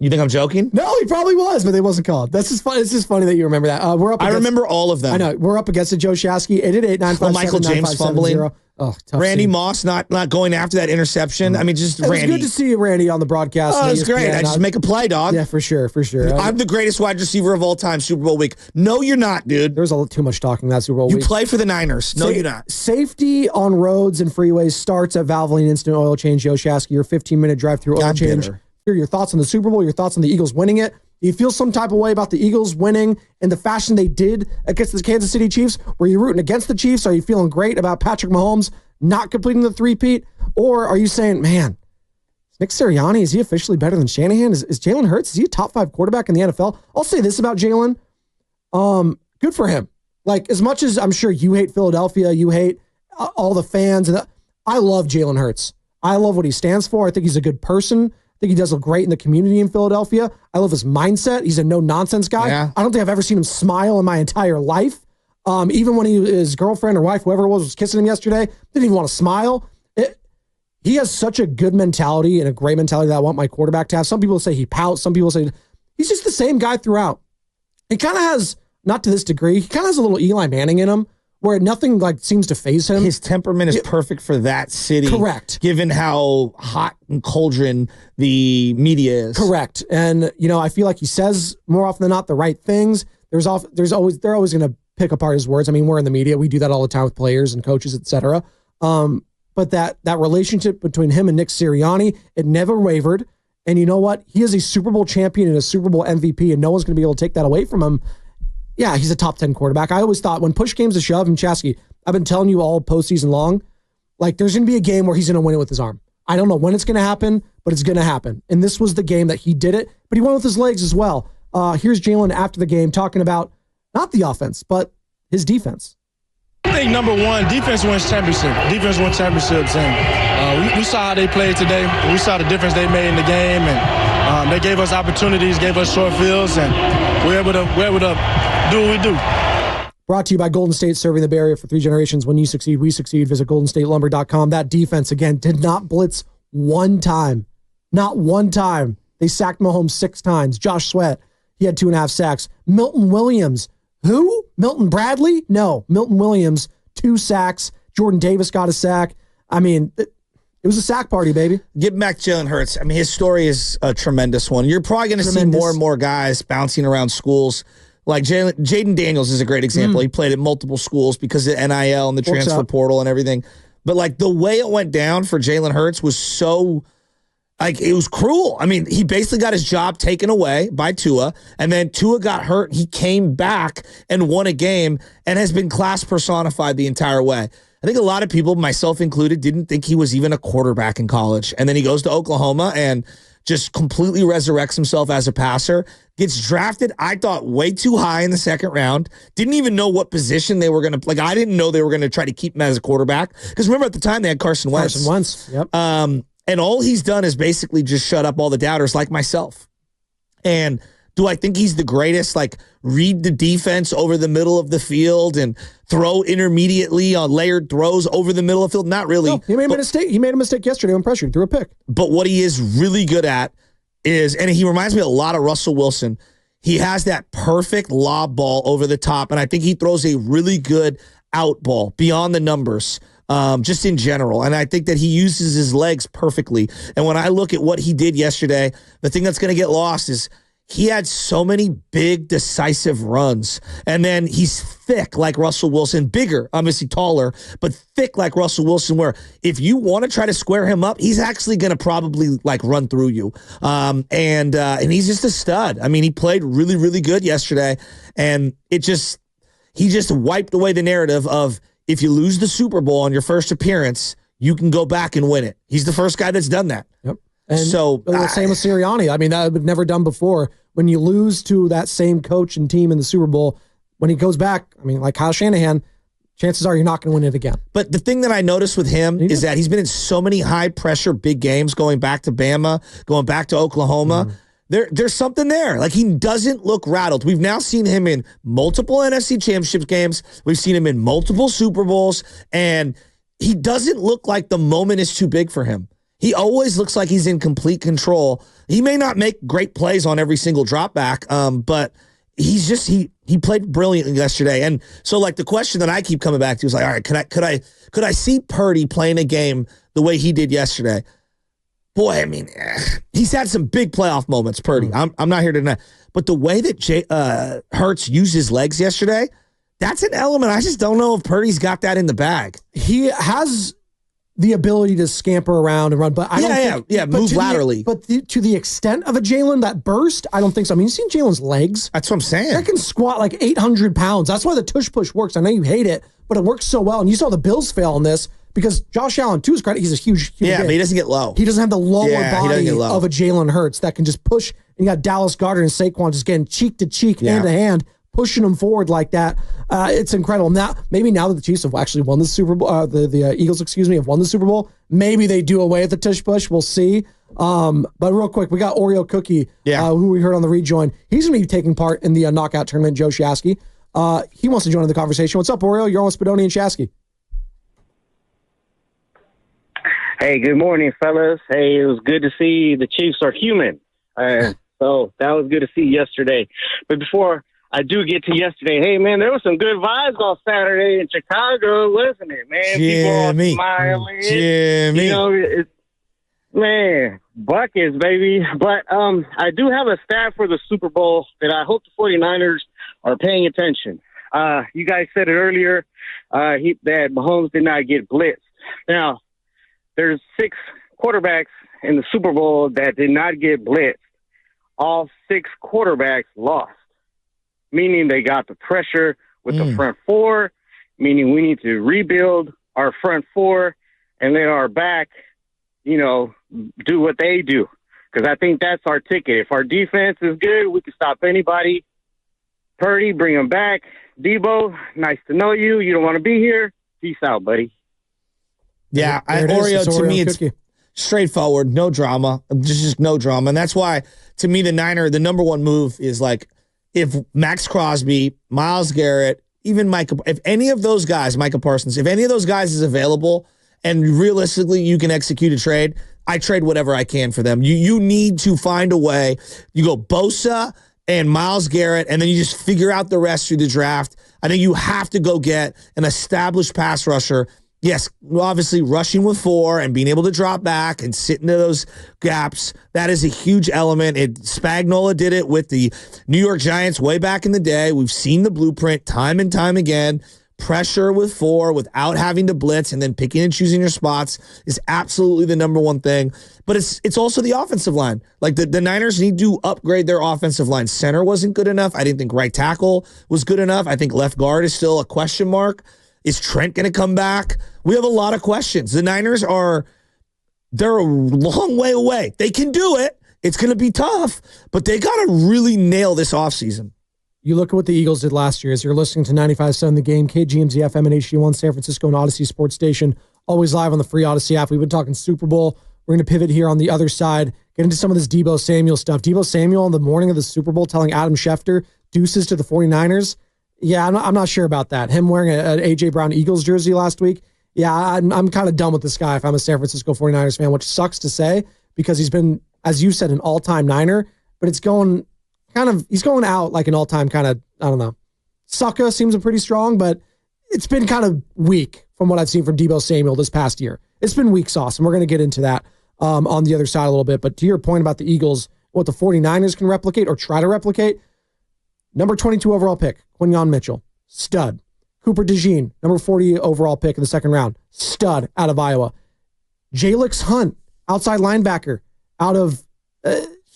You think I'm joking? No, he probably was, but they wasn't called. That's just fun. It's just funny that you remember that. I remember all of them. I know. We're up against it. Joe Shasky, 888-957-9570. Michael James fumbling. Oh, tough Randy scene. Moss not going after that interception. I mean, just Randy. It was good to see Randy on the broadcast. Oh, it was great. I just make a play, dog. Yeah, for sure. I'm the greatest wide receiver of all time, Super Bowl week. No, you're not, dude. There was a little too much talking that Super Bowl week. You play for the Niners. No, you're not. Safety on roads and freeways starts at Valvoline Instant Oil Change. Joe Shasky, your 15-minute drive-through oil change. Bitter. Here are your thoughts on the Super Bowl, your thoughts on the Eagles winning it. Do you feel some type of way about the Eagles winning in the fashion they did against the Kansas City Chiefs? Were you rooting against the Chiefs? Are you feeling great about Patrick Mahomes not completing the three-peat? Or are you saying, man, Nick Sirianni, is he officially better than Shanahan? Is Jalen Hurts, is he a top 5 quarterback in the NFL? I'll say this about Jalen. Good for him. Like, as much as I'm sure you hate Philadelphia, you hate all the fans, and I love Jalen Hurts. I love what he stands for. I think he's a good person. I think he does look great in the community in Philadelphia. I love his mindset. He's a no-nonsense guy. Yeah. I don't think I've ever seen him smile in my entire life. Even when his girlfriend or wife, whoever it was kissing him yesterday, didn't even want to smile. He has such a good mentality and a great mentality that I want my quarterback to have. Some people say he pouts. Some people say he's just the same guy throughout. He kind of has, not to this degree, he kind of has a little Eli Manning in him, where nothing seems to faze him. His temperament is perfect for that city. Correct. Given how hot and cauldron the media is. Correct. And, I feel like he says more often than not the right things. They're always going to pick apart his words. I mean, we're in the media. We do that all the time with players and coaches, et cetera. But that relationship between him and Nick Sirianni, it never wavered. And you know what? He is a Super Bowl champion and a Super Bowl MVP, and no one's going to be able to take that away from him. Yeah, he's a top 10 quarterback. I always thought when push games to shove, and Chasky, I've been telling you all postseason long, there's going to be a game where he's going to win it with his arm. I don't know when it's going to happen, but it's going to happen. And this was the game that he did it, but he won with his legs as well. Here's Jalen after the game talking about not the offense, but his defense. I think number one, defense wins championship. Defense wins championships, and we saw how they played today. We saw the difference they made in the game, and they gave us opportunities, gave us short fields, and we're able to do what we do. Brought to you by Golden State, serving the Bay Area for 3 generations. When you succeed, we succeed. Visit goldenstatelumber.com. That defense, again, did not blitz one time. Not one time. They sacked Mahomes 6 times. Josh Sweat, he had 2.5 sacks. Milton Williams. Who? Milton Bradley? No. Milton Williams, 2 sacks. Jordan Davis got a sack. I mean, it was a sack party, baby. Getting back to Jalen Hurts, I mean, his story is a tremendous one. You're probably going to see more and more guys bouncing around schools. Like Jaden Daniels is a great example. He played at multiple schools because of NIL and the transfer portal and everything. But the way it went down for Jalen Hurts was so... it was cruel. I mean, he basically got his job taken away by Tua, and then Tua got hurt. He came back and won a game and has been class personified the entire way. I think a lot of people, myself included, didn't think he was even a quarterback in college. And then he goes to Oklahoma and just completely resurrects himself as a passer. Gets drafted, I thought, way too high in the 2nd round. Didn't even know what position they were going to... I didn't know they were going to try to keep him as a quarterback. Because remember, at the time, they had Carson Wentz. Yep. And all he's done is basically just shut up all the doubters like myself. And Do I think he's the greatest? Like, read the defense over the middle of the field and throw intermediately on layered throws over the middle of the field? Not really. No, he made a mistake. He made a mistake yesterday on pressure. He threw a pick. But what he is really good at is, and he reminds me a lot of Russell Wilson, he has that perfect lob ball over the top, and I think he throws a really good out ball beyond the numbers, just in general. And I think that he uses his legs perfectly. And when I look at what he did yesterday, the thing that's going to get lost is he had so many big, decisive runs. And then he's thick like Russell Wilson, bigger, obviously taller, but thick like Russell Wilson, where if you want to try to square him up, he's actually going to probably like run through you. And he's just a stud. I mean, he played really, really good yesterday. And he just wiped away the narrative of, if you lose the Super Bowl on your first appearance, you can go back and win it. He's the first guy that's done that. Yep. And so the same with Sirianni. I mean, that was never done before. When you lose to that same coach and team in the Super Bowl, when he goes back, I mean, like Kyle Shanahan, chances are you're not going to win it again. But the thing that I noticed with him is that he's been in so many high-pressure big games, going back to Bama, going back to Oklahoma. There's something there. Like, he doesn't look rattled. We've now seen him in multiple NFC Championship games. We've seen him in multiple Super Bowls, and he doesn't look like the moment is too big for him. He always looks like he's in complete control. He may not make great plays on every single drop back, but he's just he played brilliantly yesterday. And so, like, the question that I keep coming back to is like, all right, could I see Purdy playing a game the way he did yesterday? Boy, I mean, he's had some big playoff moments, Purdy. I'm not here to deny. But the way that Hurts used his legs yesterday, that's an element. I just don't know if Purdy's got that in the bag. He has the ability to scamper around and run, but I don't think... move laterally. To the extent of a Jalen, that burst, I don't think so. I mean, you've seen Jalen's legs. That's what I'm saying. That can squat like 800 pounds. That's why the tush push works. I know you hate it, but it works so well. And you saw the Bills fail on this because Josh Allen, to his credit, he's a huge but he doesn't get low. He doesn't have the lower body of a Jalen Hurts that can just push. And you got Dallas Goedert and Saquon just getting cheek to cheek, hand to hand, pushing them forward like that. It's incredible. Now, maybe now that the Chiefs have actually won the Super Bowl, the Eagles, have won the Super Bowl, maybe they do away with the tush push. We'll see. But real quick, we got Oreo Cookie, who we heard on the rejoin. He's going to be taking part in the knockout tournament, Joe Shasky. He wants to join in the conversation. What's up, Oreo? You're on with Spadoni and Shasky. Hey, good morning, fellas. Hey, it was good to see the Chiefs are human. So that was good to see yesterday. But before I do get to yesterday, hey, man, there was some good vibes on Saturday in Chicago, wasn't it, man? People smiling. Jimmy. You know, man, buckets, baby. But I do have a stat for the Super Bowl that I hope the 49ers are paying attention. You guys said it earlier that Mahomes did not get blitzed. Now, there's 6 quarterbacks in the Super Bowl that did not get blitzed. All 6 quarterbacks lost, meaning they got the pressure with the front 4, meaning we need to rebuild our front 4 and let our back, do what they do. Because I think that's our ticket. If our defense is good, we can stop anybody. Purdy, bring him back. Debo, nice to know you. You don't want to be here. Peace out, buddy. Yeah, Oreo, to me, it's straightforward, no drama, just no drama. And that's why, to me, the number one move is like, if Max Crosby, Myles Garrett, even if any of those guys, Micah Parsons, if any of those guys is available and realistically you can execute a trade, I trade whatever I can for them. You need to find a way. You go Bosa and Myles Garrett, and then you just figure out the rest through the draft. I think you have to go get an established pass rusher. Yes, obviously rushing with 4 and being able to drop back and sit into those gaps, that is a huge element. Spagnuolo did it with the New York Giants way back in the day. We've seen the blueprint time and time again. Pressure with 4 without having to blitz and then picking and choosing your spots is absolutely the number one thing. But it's also the offensive line. Like the Niners need to upgrade their offensive line. Center wasn't good enough. I didn't think right tackle was good enough. I think left guard is still a question mark. Is Trent going to come back? We have a lot of questions. The Niners they're a long way away. They can do it. It's going to be tough, but they got to really nail this offseason. You look at what the Eagles did last year as you're listening to 95.7 The Game, KGMZ FM and HD1 San Francisco and Odyssey Sports Station, always live on the free Odyssey app. We've been talking Super Bowl We're going to pivot here on the other side, get into some of this Deebo Samuel stuff. Deebo Samuel on the morning of the Super Bowl telling Adam Schefter, deuces to the 49ers. Yeah, I'm not sure about that. Him wearing an A.J. Brown Eagles jersey last week. Yeah, I'm kind of done with this guy if I'm a San Francisco 49ers fan, which sucks to say because he's been, as you said, an all-time Niner, but he's going out like an all-time kind of, I don't know. Sucka seems pretty strong, but it's been kind of weak from what I've seen from Deebo Samuel this past year. It's been weak sauce, and we're going to get into that on the other side a little bit. But to your point about the Eagles, what the 49ers can replicate or try to replicate, number 22 overall pick, Quinyon Mitchell, stud. Cooper DeJean, number 40 overall pick in the second round, stud out of Iowa. Jalix Hunt, outside linebacker out of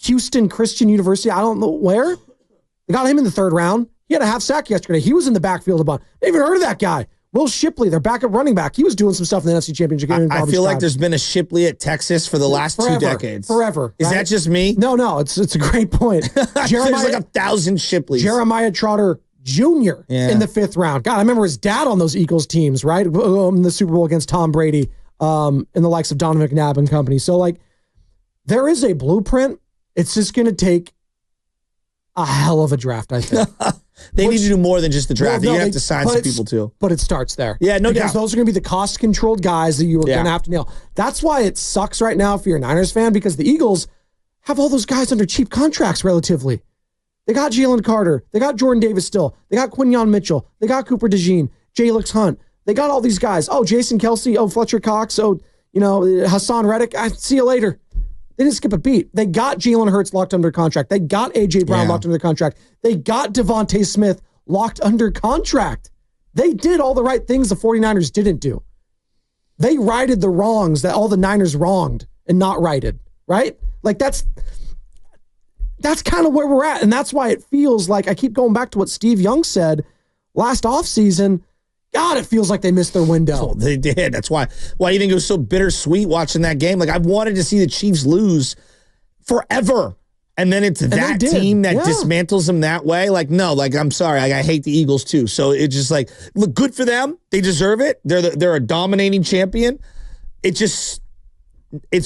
Houston Christian University. I don't know where. They got him in the third round. He had a half sack yesterday. He was in the backfield a bunch. I even heard of that guy. Will Shipley, their backup running back. He was doing some stuff in the NFC Championship game. I feel like there's been a Shipley at Texas for the last 2 decades. Forever. Is that just me? No. It's a great point. There's like 1,000 Shipleys. Jeremiah Trotter Jr. in the 5th round. God, I remember his dad on those Eagles teams, right? In the Super Bowl against Tom Brady, in the likes of Donovan McNabb and company. So, like, there is a blueprint. It's just going to take a hell of a draft, I think. They need to do more than just the draft. You have to sign some people too. But it starts there. Yeah, no doubt. Because those are going to be the cost-controlled guys that you are going to have to nail. That's why it sucks right now if you're a Niners fan, because the Eagles have all those guys under cheap contracts relatively. They got Jalen Carter. They got Jordan Davis still. They got Quinyon Mitchell. They got Cooper DeJean, Jalix Hunt. They got all these guys. Oh, Jason Kelsey. Oh, Fletcher Cox. Oh, Hassan Reddick. I see you later. They didn't skip a beat. They got Jalen Hurts locked under contract. They got A.J. Brown locked under contract. They got Devontae Smith locked under contract. They did all the right things the 49ers didn't do. They righted the wrongs that all the Niners wronged and not righted, right? Like that's kind of where we're at. And that's why it feels like, I keep going back to what Steve Young said last offseason. God, it feels like they missed their window. Oh, they did. That's why you think it was so bittersweet watching that game. Like, I've wanted to see the Chiefs lose forever. And then it's that team that dismantles them that way. Like, no, like, I'm sorry. I hate the Eagles too. So it's just like, look, good for them. They deserve it. They're a dominating champion. It's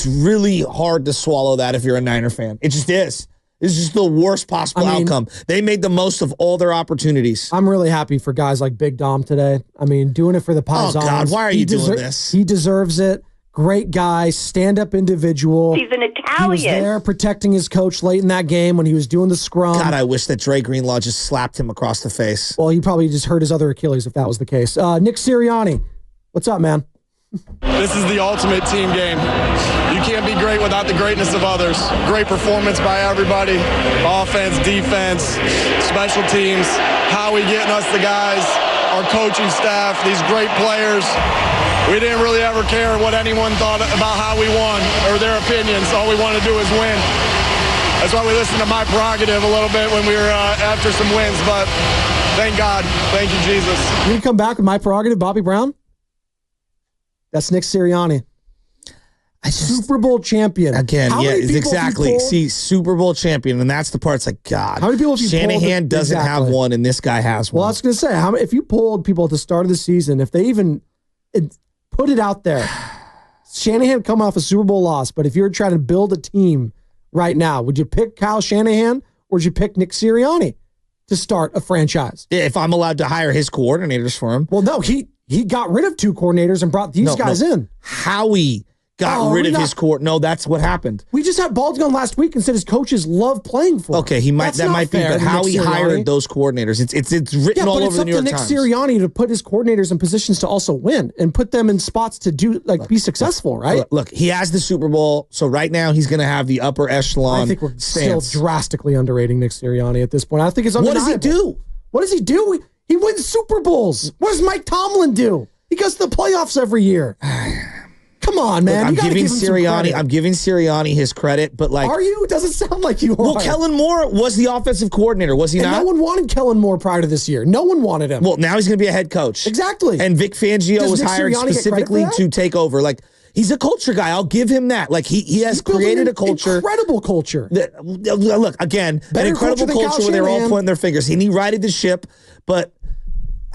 really hard to swallow that if you're a Niner fan. It just is. This is just the worst possible outcome. They made the most of all their opportunities. I'm really happy for guys like Big Dom today. I mean, doing it for the Paisans. Oh, God, why are you doing this? He deserves it. Great guy, stand-up individual. He's an Italian. He was there protecting his coach late in that game when he was doing the scrum. God, I wish that Dre Greenlaw just slapped him across the face. Well, he probably just hurt his other Achilles if that was the case. Nick Sirianni, what's up, man? This is the ultimate team game. You can't be great without the greatness of others. Great performance by everybody. Offense, defense, special teams. Howie getting us the guys, our coaching staff, these great players. We didn't really ever care what anyone thought about how we won or their opinions. All we wanted to do is win. That's why we listened to my prerogative a little bit when we were after some wins. But thank God. Thank you, Jesus. You can come back with my prerogative, Bobby Brown? That's Nick Sirianni. Super Bowl champion. Again, exactly. See, Super Bowl champion, and that's the part. It's like, God, how many people have you Shanahan doesn't have one, and this guy has one. Well, I was going to say, if you polled people at the start of the season, if they even put it out there, Shanahan come off a Super Bowl loss, but if you're trying to build a team right now, would you pick Kyle Shanahan or would you pick Nick Sirianni to start a franchise? If I'm allowed to hire his coordinators for him. Well, no, he got rid of 2 coordinators and brought these guys in. Howie got rid of his court. No, that's what happened. We just had Baldwin last week and said his coaches love playing for him. Okay, that might be, but Howie hired those coordinators. It's written all over the New York Times. It's up to Nick Sirianni to put his coordinators in positions to also win and put them in spots to be successful, right? Look, he has the Super Bowl, so right now he's going to have the upper echelon. I think we're still drastically underrating Nick Sirianni at this point. I think it's undeniable. What does he do? What does he do? He wins Super Bowls. What does Mike Tomlin do? He goes to the playoffs every year. Come on, man. Look, I'm giving Sirianni his credit, but like, are you? It doesn't sound like you are. Well, Kellen Moore was the offensive coordinator, was he not? No one wanted Kellen Moore prior to this year. No one wanted him. Well, now he's going to be a head coach. Exactly. And Vic Fangio was hired specifically to take over. Like, he's a culture guy. I'll give him that. Like, he has created a culture. Incredible culture. Look, again, an incredible culture where they're all pointing their fingers. And he righted the ship, but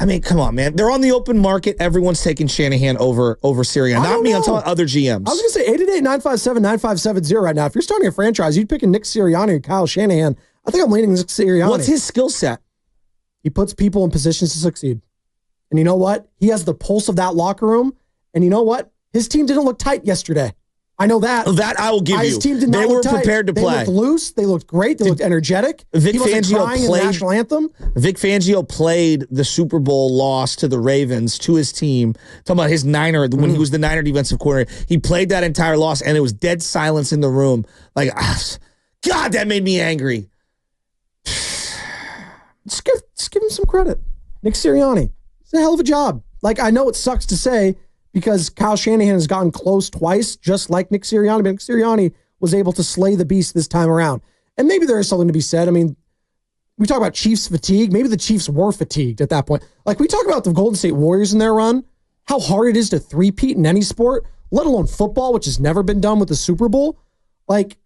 I mean, come on, man. They're on the open market. Everyone's taking Shanahan over Sirianni. Not me. I'm talking other GMs. I was going to say 888-957-9570 right now. If you're starting a franchise, you'd pick Nick Sirianni or Kyle Shanahan. I think I'm leaning Nick Sirianni. What's his skill set? He puts people in positions to succeed. And you know what? He has the pulse of that locker room. And you know what? His team didn't look tight yesterday. I know that. That I will give you. His team did not they look were tight. prepared to play. They looked loose. They looked great. They looked energetic. Vic he wasn't Fangio crying in the national anthem. Vic Fangio played the Super Bowl loss to the Ravens to his team. Talking about his Niner, when he was the Niner defensive coordinator. He played that entire loss, and it was dead silence in the room. Like, God, that made me angry. Just give him some credit. Nick Sirianni. It's a hell of a job. Like, I know it sucks to say because Kyle Shanahan has gotten close twice, just like Nick Sirianni. But Nick Sirianni was able to slay the beast this time around. And maybe there is something to be said. I mean, we talk about Chiefs fatigue. Maybe the Chiefs were fatigued at that point. Like, we talk about the Golden State Warriors in their run, how hard it is to three-peat in any sport, let alone football, which has never been done with the Super Bowl. Like,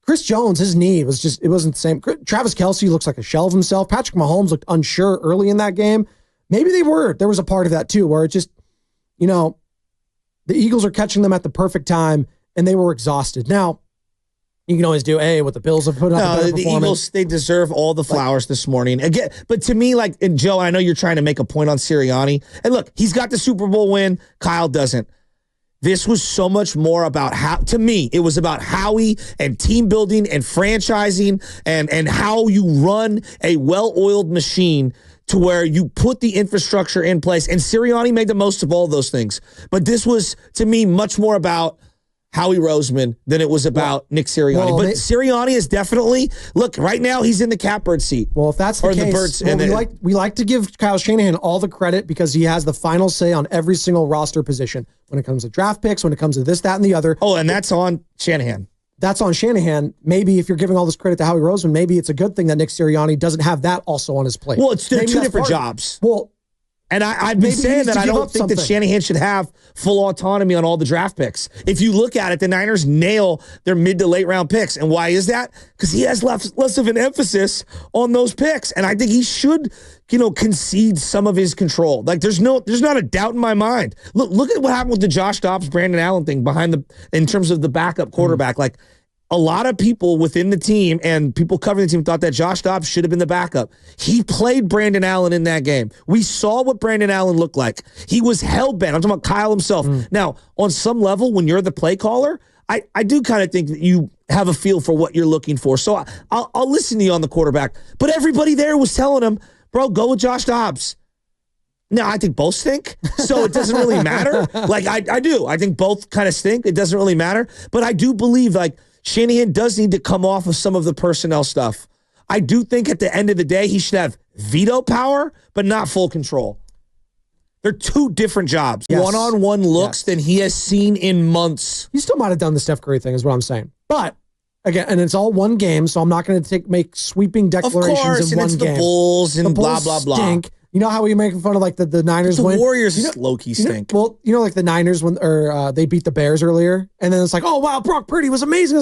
Chris Jones, his knee was just, it wasn't the same. Travis Kelce looks like a shell of himself. Patrick Mahomes looked unsure early in that game. Maybe there was a part of that too, where it just, you know, the Eagles are catching them at the perfect time and they were exhausted. Now, you can always do, what the Bills have put up a better the performance. Eagles, they deserve all the flowers this morning. Again, but to me, like, and Joe, I know you're trying to make a point on Sirianni. And look, he's got the Super Bowl win. Kyle doesn't. This was so much more about how, to me, it was about Howie and team building and franchising and how you run a well-oiled machine to where you put the infrastructure in place. And Sirianni made the most of all those things. But this was, to me, much more about Howie Roseman than it was about Nick Sirianni. But Sirianni is definitely, look, right now he's in the catbird seat. Well, if that's the case, we like to give Kyle Shanahan all the credit because he has the final say on every single roster position when it comes to draft picks, when it comes to this, that, and the other. Oh, and that's on Shanahan. That's on Shanahan. Maybe if you're giving all this credit to Howie Roseman, maybe it's a good thing that Nick Sirianni doesn't have that also on his plate. Well, they're two different jobs. Well, and I've been saying that I don't think that Shanahan should have full autonomy on all the draft picks. If you look at it, the Niners nail their mid to late round picks. And why is that? Because he has less of an emphasis on those picks. And I think he should, concede some of his control. Like there's not a doubt in my mind. Look at what happened with the Josh Dobbs, Brandon Allen thing in terms of the backup quarterback. Like, a lot of people within the team and people covering the team thought that Josh Dobbs should have been the backup. He played Brandon Allen in that game. We saw what Brandon Allen looked like. He was hell-bent. I'm talking about Kyle himself. Now, on some level, when you're the play caller, I do kind of think that you have a feel for what you're looking for. So I'll listen to you on the quarterback. But everybody there was telling him, bro, go with Josh Dobbs. Now, I think both stink, so it doesn't really matter. Like, I do. I think both kind of stink. It doesn't really matter. But I do believe, like, Shanahan does need to come off of some of the personnel stuff. I do think at the end of the day, he should have veto power, but not full control. They're two different jobs. Yes. One-on-one looks than he has seen in months. He still might have done the Steph Curry thing is what I'm saying. But, again, and it's all one game, so I'm not going to make sweeping declarations in one game. The Bulls and blah, blah, blah. Stink. You know how we making fun of like the Niners win? The Warriors low-key stink. Like the Niners when they beat the Bears earlier, and then it's like, oh wow, Brock Purdy was amazing.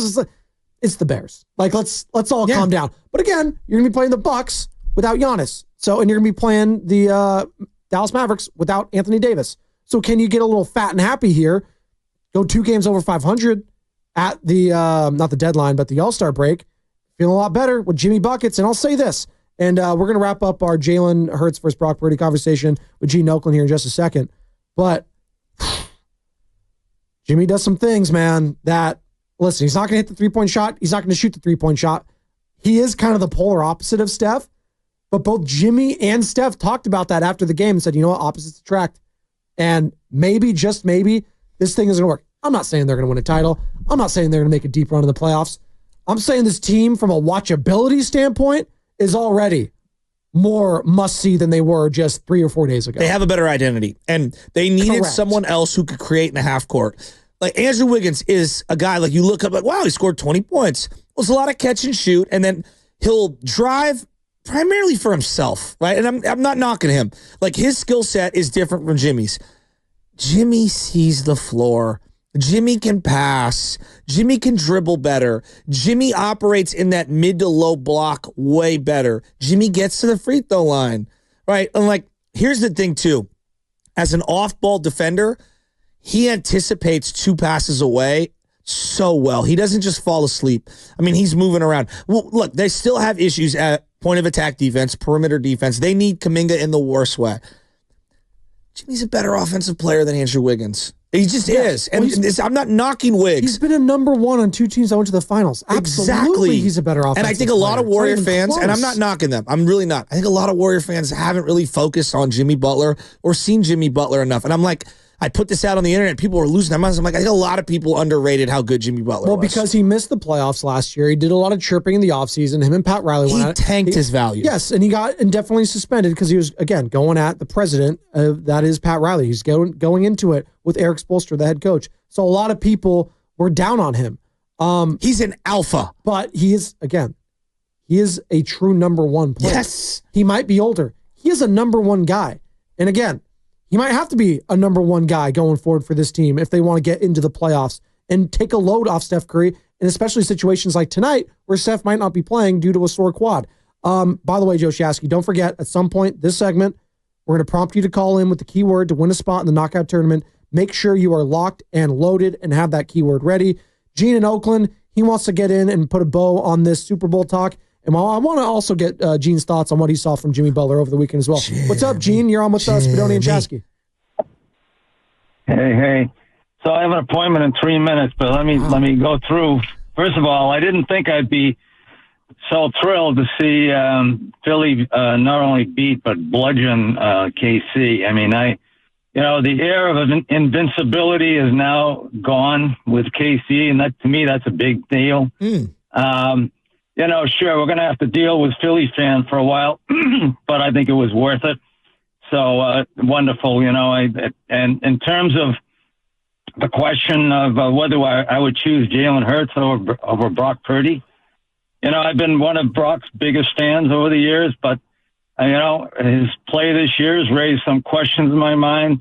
It's the Bears. Like let's all calm down. But again, you're gonna be playing the Bucks without Giannis. And you're gonna be playing the Dallas Mavericks without Anthony Davis. So can you get a little fat and happy here? Go 2 games over 500 at the not the deadline, but the All-Star break. Feeling a lot better with Jimmy Buckets. And I'll say this. And we're going to wrap up our Jalen Hurts versus Brock Purdy conversation with Gene Oakland here in just a second. But Jimmy does some things, man, that, listen, he's not going to hit the three-point shot. He's not going to shoot the three-point shot. He is kind of the polar opposite of Steph. But both Jimmy and Steph talked about that after the game and said, you know what, opposites attract. And maybe, just maybe, this thing is going to work. I'm not saying they're going to win a title. I'm not saying they're going to make a deep run in the playoffs. I'm saying this team, from a watchability standpoint, is already more must-see than they were just 3 or 4 days ago. They have a better identity, and they needed someone else who could create in the half court. Like, Andrew Wiggins is a guy, like, you look up, like, wow, he scored 20 points. Well, it's a lot of catch and shoot, and then he'll drive primarily for himself, right? And I'm not knocking him. Like, his skill set is different from Jimmy's. Jimmy sees the floor. Jimmy can pass. Jimmy can dribble better. Jimmy operates in that mid to low block way better. Jimmy gets to the free throw line, right? And like, here's the thing, too. As an off-ball defender, he anticipates 2 passes away so well. He doesn't just fall asleep. I mean, he's moving around. Well, look, they still have issues at point of attack defense, perimeter defense. They need Kuminga in the worst way. Jimmy's a better offensive player than Andrew Wiggins. He just is. And I'm not knocking Wiggs. He's been a number 1 on 2 teams that went to the finals. Exactly. Absolutely, he's a better offensive player. And I think a lot of Warrior fans, and I'm not close. knocking them. I'm really not. I think a lot of Warrior fans haven't really focused on Jimmy Butler or seen Jimmy Butler enough. And I'm like, I put this out on the internet. People were losing their minds. I'm like, I think a lot of people underrated how good Jimmy Butler was. Well, because he missed the playoffs last year. He did a lot of chirping in the offseason. Him and Pat Riley went at it. He tanked his value. Yes, and he got indefinitely suspended because he was, again, going at the president. That is Pat Riley. He's going into it with Eric Spoelstra, the head coach. So a lot of people were down on him. He's an alpha. But he is a true number 1 player. Yes. He might be older. He is a number 1 guy. And again, he might have to be a number 1 guy going forward for this team if they want to get into the playoffs and take a load off Steph Curry, and especially situations like tonight where Steph might not be playing due to a sore quad. By the way, Joe Shasky, don't forget, at some point this segment, we're going to prompt you to call in with the keyword to win a spot in the knockout tournament. Make sure you are locked and loaded and have that keyword ready. Gene in Oakland, he wants to get in and put a bow on this Super Bowl talk. And I want to also get Gene's thoughts on what he saw from Jimmy Butler over the weekend as well. What's up, Gene? You're on with Spadoni and Shasky. Hey. So I have an appointment in 3 minutes, but let me go through. First of all, I didn't think I'd be so thrilled to see Philly not only beat but bludgeon KC. I mean, the air of invincibility is now gone with KC, and that, to me, that's a big deal. Sure, we're going to have to deal with Philly fans for a while, but I think it was worth it. So wonderful, and in terms of the question of whether I would choose Jalen Hurts over Brock Purdy, I've been one of Brock's biggest fans over the years, but his play this year has raised some questions in my mind.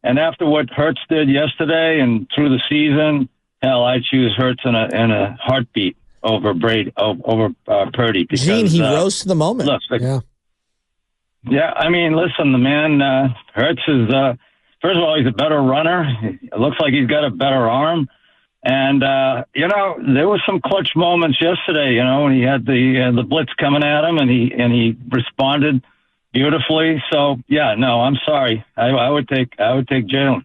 And after what Hurts did yesterday and through the season, hell, I'd choose Hurts in a heartbeat over Purdy. Because, Gene, he rose to the moment. Look, yeah, I mean, listen, the man, Hurts is, first of all, he's a better runner. It looks like he's got a better arm. And, there were some clutch moments yesterday, when he had the blitz coming at him and he responded beautifully. So, yeah, no, I'm sorry. I would take Jalen.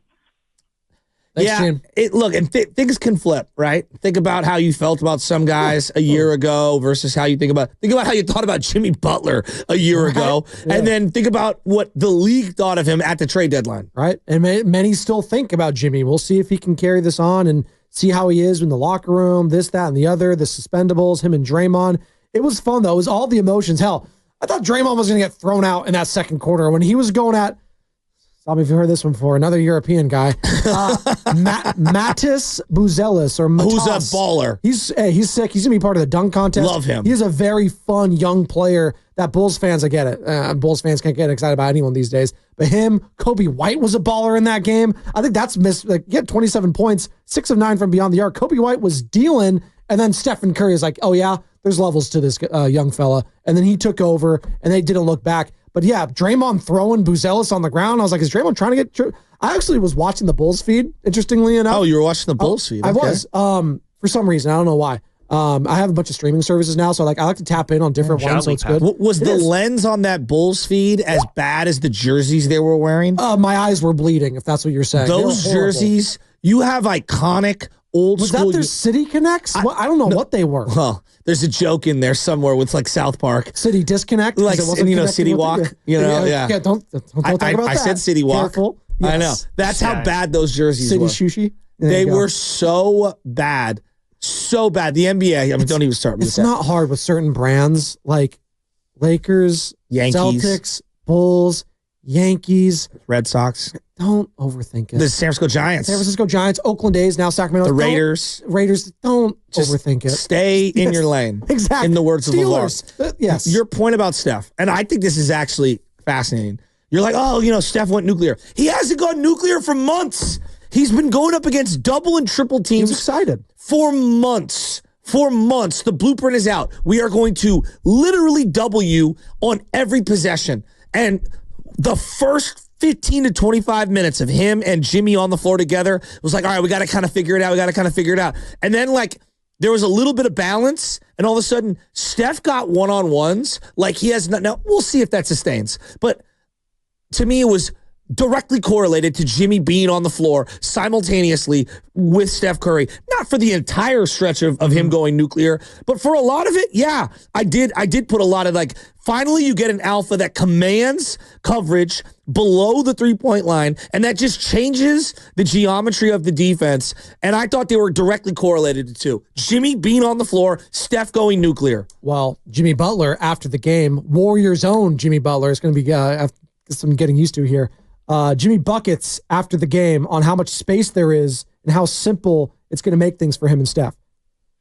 Thanks, Gene. Things can flip, right? Think about how you felt about some guys a year ago versus how you think about how you thought about Jimmy Butler a year ago, and then think about what the league thought of him at the trade deadline. Right, and many still think about Jimmy. We'll see if he can carry this on and see how he is in the locker room, this, that, and the other, the suspendables, him and Draymond. It was fun, though. It was all the emotions. Hell, I thought Draymond was going to get thrown out in that second quarter when he was going at, stop me if you've heard this one before, another European guy, Matis Buzelis, or Matas. Who's a baller. He's sick. He's going to be part of the dunk contest. Love him. He's a very fun young player that Bulls fans, I get it. Bulls fans can't get excited about anyone these days. But him, Kobe White was a baller in that game. I think that's missed. Like, he had 27 points, 6 of 9 from beyond the arc. Kobe White was dealing, and then Stephen Curry is like, oh yeah, there's levels to this young fella. And then he took over, and they didn't look back. But yeah, Draymond throwing Buzelis on the ground. I was like, is Draymond trying to get... I actually was watching the Bulls feed, interestingly enough. Oh, you were watching the Bulls feed? I was. For some reason. I don't know why. I have a bunch of streaming services now, so I like to tap in on different ones, so it's good. Was the lens on that Bulls feed as bad as the jerseys they were wearing? My eyes were bleeding, if that's what you're saying. Those jerseys, you have iconic old school... Was that their City Connects? I don't know what they were. Well, there's a joke in there somewhere with like South Park. City Disconnect? Like, City Walk? Yeah. Don't talk about that. I said City Walk. Careful. Yes. I know. That's how bad those jerseys were. City Sushi? They were so bad. So bad. The NBA, don't even start with that. It's not hard with certain brands like Lakers, Yankees, Celtics, Bulls, Yankees, Red Sox. Don't overthink it. The San Francisco Giants, Oakland A's, now Sacramento. The Raiders. Don't overthink it. Stay in your lane. Exactly. In the words of Steelers. LeVar. Yes. Your point about Steph, and I think this is actually fascinating. You're like, Steph went nuclear. He hasn't gone nuclear for months. He's been going up against double and triple teams. He's excited. For months. The blueprint is out. We are going to literally double you on every possession. And the first 15 to 25 minutes of him and Jimmy on the floor together was like, all right, we got to kind of figure it out. And then there was a little bit of balance, and all of a sudden Steph got one-on-ones like he has not. Now, we'll see if that sustains. But to me, it was directly correlated to Jimmy being on the floor simultaneously with Steph Curry. Not for the entire stretch of him going nuclear, but for a lot of it, yeah. I did put a lot of finally you get an alpha that commands coverage below the three-point line, and that just changes the geometry of the defense. And I thought they were directly correlated to two. Jimmy being on the floor, Steph going nuclear. Well, Jimmy Butler after the game, Warriors' own Jimmy Butler is going to be some getting used to here. Jimmy buckets after the game on how much space there is and how simple it's going to make things for him and Steph.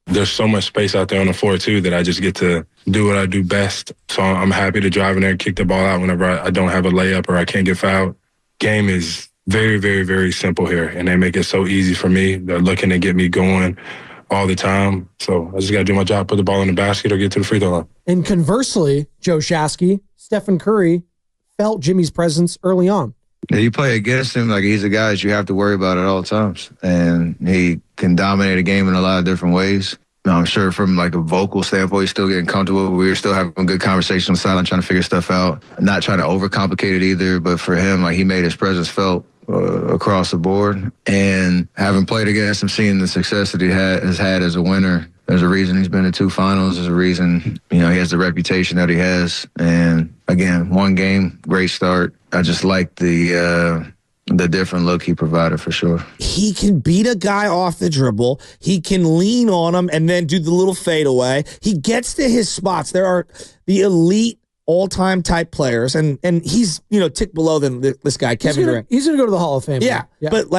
There's so much space out there on the floor, too, that I just get to do what I do best. So I'm happy to drive in there and kick the ball out whenever I don't have a layup or I can't get fouled. Game is very, very, very simple here, and they make it so easy for me. They're looking to get me going all the time. So I just got to do my job, put the ball in the basket or get to the free throw line. And conversely, Joe Shasky, Stephen Curry felt Jimmy's presence early on. Yeah, you play against him, he's a guy that you have to worry about at all times. And he can dominate a game in a lot of different ways. I'm sure from a vocal standpoint, he's still getting comfortable. We were still having a good conversation on the sideline, trying to figure stuff out. Not trying to overcomplicate it either, but for him, he made his presence felt across the board. And having played against him, seeing the success that he has had as a winner, there's a reason he's been to 2 finals. There's a reason, he has the reputation that he has. And again, 1 game, great start. I just like the different look he provided for sure. He can beat a guy off the dribble. He can lean on him and then do the little fadeaway. He gets to his spots. There are the elite all-time type players, and he's, tick below than this guy, Kevin Durant. He's going to go to the Hall of Fame. Yeah, but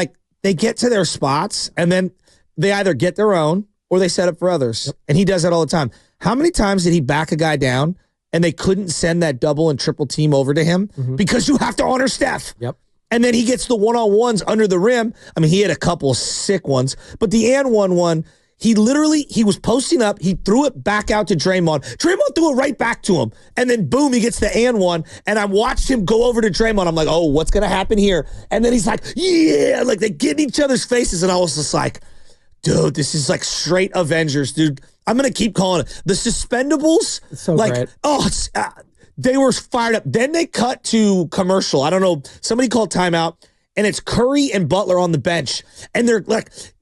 they get to their spots, and then they either get their own or they set up for others. Yep. And he does that all the time. How many times did he back a guy down and they couldn't send that double and triple team over to him? Mm-hmm. Because you have to honor Steph. Yep. And then he gets the one-on-ones under the rim. I mean, he had a couple sick ones, but the and one, he was posting up. He threw it back out to Draymond. Draymond threw it right back to him. And then boom, he gets the and one. And I watched him go over to Draymond. I'm like, oh, what's going to happen here? And then he's like, yeah, they get in each other's faces. And I was just like, dude, this is straight Avengers, dude. I'm going to keep calling it. The suspendables, it's so great. They were fired up. Then they cut to commercial. I don't know. Somebody called timeout, and it's Curry and Butler on the bench. And they're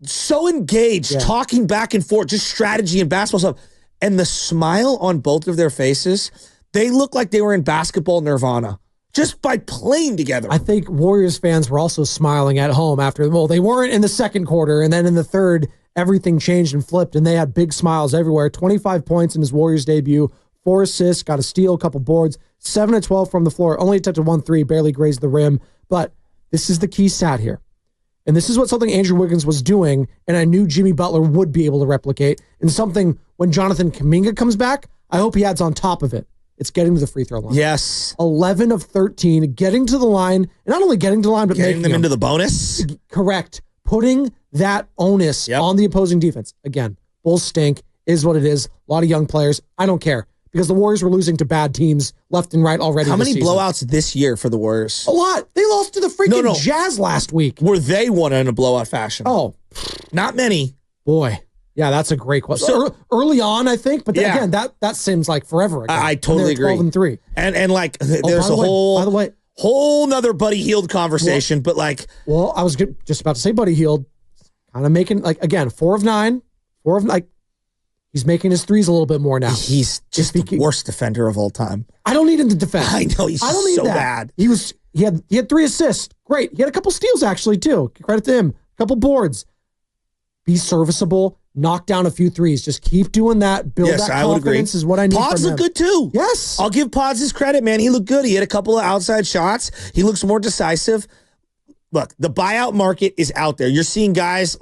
so engaged, talking back and forth, just strategy and basketball stuff. And the smile on both of their faces, they look like they were in basketball nirvana just by playing together. I think Warriors fans were also smiling at home after. Well, they weren't in the second quarter, and then in the third, everything changed and flipped, and they had big smiles everywhere. 25 points in his Warriors debut. 4 assists, got a steal, a couple boards, 7 of 12 from the floor, only attempted 1 3, barely grazed the rim. But this is the key stat here. And this is what something Andrew Wiggins was doing, and I knew Jimmy Butler would be able to replicate. And something when Jonathan Kuminga comes back, I hope he adds on top of it. It's getting to the free throw line. Yes. 11 of 13, getting to the line, and not only getting to the line, but getting them into the bonus. Correct. Putting that onus on the opposing defense. Again, Bulls stink, is what it is. A lot of young players. I don't care. Because the Warriors were losing to bad teams left and right already. How many season. blowouts this year for the Warriors? A lot. They lost to the freaking Jazz last week. Were they won in a blowout fashion? Oh. Not many. Boy. Yeah, that's a great question. So, early on, I think, but then again, that seems like forever ago. I totally agree. 12-3. And there's whole nother Buddy Hield conversation, Well, I was just about to say Buddy Hield, kind of making, again, 4 of 9, he's making his threes a little bit more now. He's just the worst defender of all time. I don't need him to defend. I know, he's so bad. He had 3 assists. Great. He had a couple steals, actually, too. Credit to him. A couple boards. Be serviceable. Knock down a few threes. Just keep doing that. Build that confidence is what I need Pods from look good, too. Yes. I'll give Pods his credit, man. He looked good. He had a couple of outside shots. He looks more decisive. Look, the buyout market is out there. You're seeing guys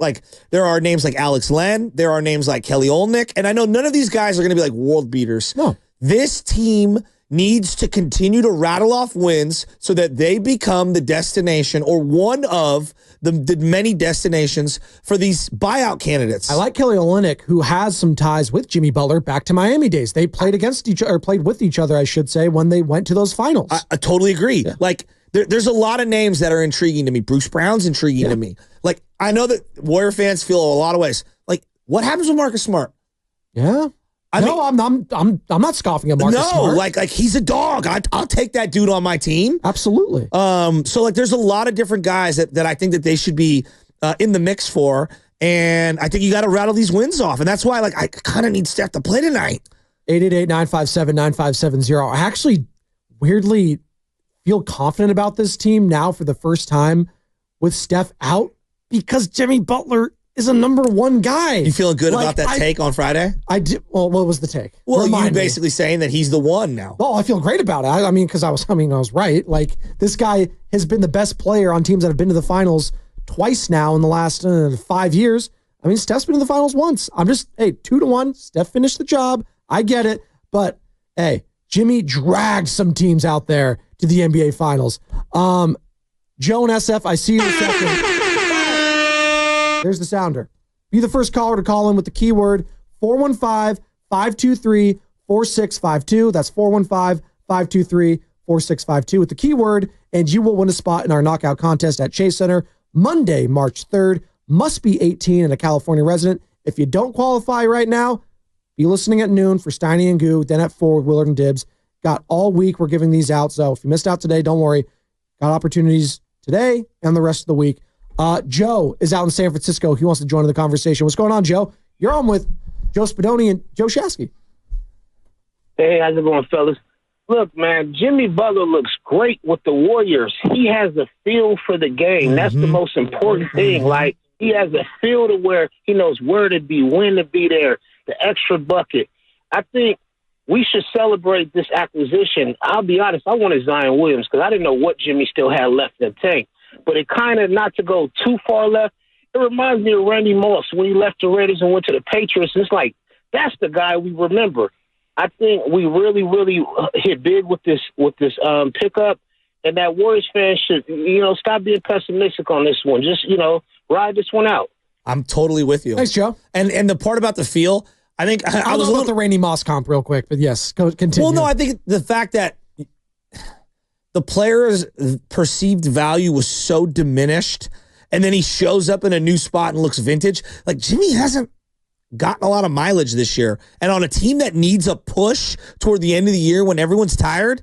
there are names like Alex Len. There are names like Kelly Olynyk. And I know none of these guys are going to be world beaters. No. This team needs to continue to rattle off wins so that they become the destination or one of the many destinations for these buyout candidates. I like Kelly Olynyk, who has some ties with Jimmy Butler back to Miami days. They played against each other, or played with each other, I should say, when they went to those finals. I totally agree. Yeah. Like, there's a lot of names that are intriguing to me. Bruce Brown's intriguing to me. Like, I know that Warrior fans feel a lot of ways. Like, what happens with Marcus Smart? Yeah. I'm not scoffing at Marcus Smart. No, like he's a dog. I'll take that dude on my team. Absolutely. So like there's a lot of different guys that I think that they should be in the mix for, and I think you got to rattle these wins off, and that's why like I kind of need Steph to play tonight. 888-957-9570. I actually weirdly feel confident about this team now for the first time with Steph out because Jimmy Butler is a number one guy. You feeling good about that take on Friday? I did. Well, what was the take? Well, you basically saying that he's the one now. Oh, I feel great about it. I mean, because I was right. Like, this guy has been the best player on teams that have been to the finals twice now in the last 5 years. I mean, Steph's been to the finals once. I'm just, 2-1. Steph finished the job. I get it. But, hey, Jimmy dragged some teams out there to the NBA finals. Joe and SF, I see you in a second. There's the sounder. Be the first caller to call in with the keyword 415-523-4652. That's 415-523-4652 with the keyword, and you will win a spot in our knockout contest at Chase Center Monday, March 3rd. Must be 18 and a California resident. If you don't qualify right now, be listening at noon for Steiny and Goo, then at 4 with Willard and Dibbs. Got all week. We're giving these out, so if you missed out today, don't worry. Got opportunities today and the rest of the week. Joe is out in San Francisco. He wants to join in the conversation. What's going on, Joe? You're on with Joe Spadoni and Joe Shasky. Hey, how's it going, fellas? Look, man, Jimmy Butler looks great with the Warriors. He has a feel for the game. That's the most important thing. Like, he has a feel to where he knows where to be, when to be there, the extra bucket. I think we should celebrate this acquisition. I'll be honest, I wanted Zion Williams because I didn't know what Jimmy still had left in the tank. But it kind of, not to go too far left, it reminds me of Randy Moss when he left the Raiders and went to the Patriots. It's like, that's the guy we remember. I think we really, really hit big with this pickup, and that Warriors fans should, stop being pessimistic on this one. Just, ride this one out. I'm totally with you. Thanks, Joe. And the part about the feel, I think I was about the Randy Moss comp real quick, but yes, continue. Well, no, I think the fact that the player's perceived value was so diminished, and then he shows up in a new spot and looks vintage. Like, Jimmy hasn't gotten a lot of mileage this year. And on a team that needs a push toward the end of the year when everyone's tired,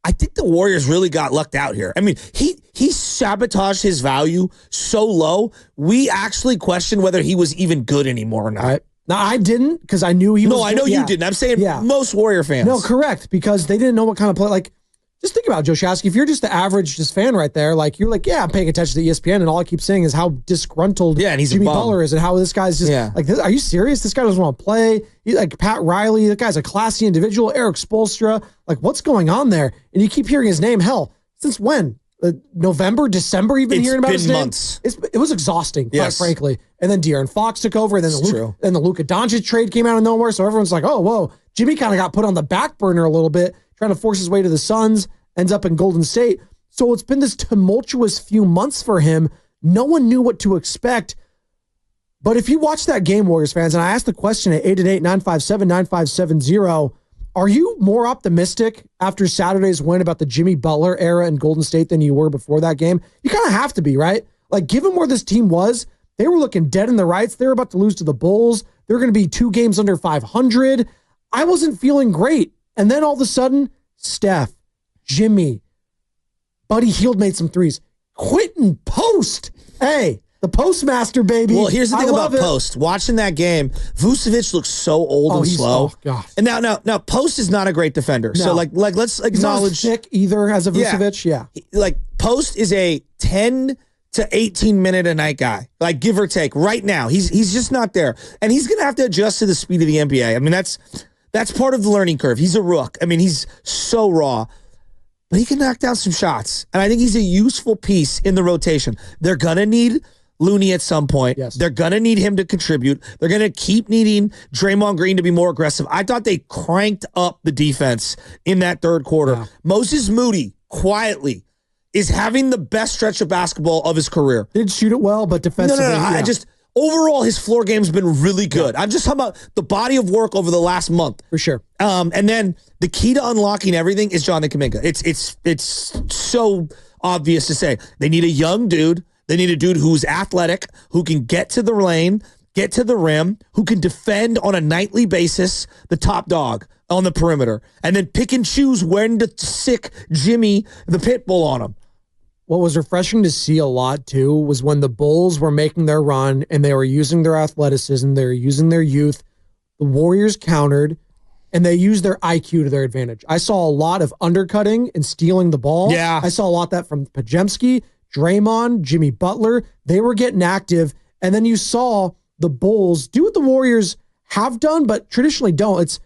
I think the Warriors really got lucked out here. I mean, he sabotaged his value so low, we actually questioned whether he was even good anymore or not. Now, I didn't, because I knew he was. No, I know you didn't. I'm saying most Warrior fans. No, correct, because they didn't know what kind of play. Like, just think about it, Joe Shasky. If you're just the average fan right there, like, you're like, I'm paying attention to ESPN, and all I keep saying is how disgruntled and he's Jimmy Butler is, and how this guy's just like, are you serious? This guy doesn't want to play. Like Pat Riley, that guy's a classy individual. Eric Spoelstra, like, what's going on there? And you keep hearing his name. Hell, since when? November, December, you've been hearing about his name? Months. It was exhausting, quite frankly. And then De'Aaron Fox took over, and then the Luka Doncic trade came out of nowhere. So everyone's like, oh, whoa. Jimmy kind of got put on the back burner a little bit, trying to force his way to the Suns, ends up in Golden State. So it's been this tumultuous few months for him. No one knew what to expect. But if you watch that game, Warriors fans, and I asked the question at 888-957-9570, are you more optimistic after Saturday's win about the Jimmy Butler era in Golden State than you were before that game? You kind of have to be, right? Like, given where this team was, they were looking dead in the rights. They were about to lose to the Bulls. They're going to be 2 games under 500. I wasn't feeling great. And then all of a sudden, Steph, Jimmy, Buddy Hield made some threes. Quentin Post. Hey, the postmaster, baby. Well, here's the thing about Post. Watching that game, Vucevic looks so old and slow. Oh, God. And now Post is not a great defender. No. So like let's acknowledge. He's not as thick either as a Vucevic. Yeah. Like, Post is a 10 to 18 minute a night guy, like, give or take. Right now, he's just not there, and he's gonna have to adjust to the speed of the NBA. I mean, that's part of the learning curve. He's a rook. I mean, he's so raw. But he can knock down some shots. And I think he's a useful piece in the rotation. They're going to need Looney at some point. Yes. They're going to need him to contribute. They're going to keep needing Draymond Green to be more aggressive. I thought they cranked up the defense in that third quarter. Yeah. Moses Moody, quietly, is having the best stretch of basketball of his career. Did shoot it well, but defensively. No. Overall, his floor game's been really good. I'm just talking about the body of work over the last month. For sure. And then the key to unlocking everything is Jonathan Kuminga. It's so obvious to say. They need a young dude. They need a dude who's athletic, who can get to the lane, get to the rim, who can defend on a nightly basis the top dog on the perimeter, and then pick and choose when to sick Jimmy the pit bull on him. What was refreshing to see a lot, too, was when the Bulls were making their run and they were using their athleticism, they were using their youth, the Warriors countered, and they used their IQ to their advantage. I saw a lot of undercutting and stealing the ball. Yeah. I saw a lot of that from Pajemski, Draymond, Jimmy Butler. They were getting active, and then you saw the Bulls do what the Warriors have done, but traditionally don't. It's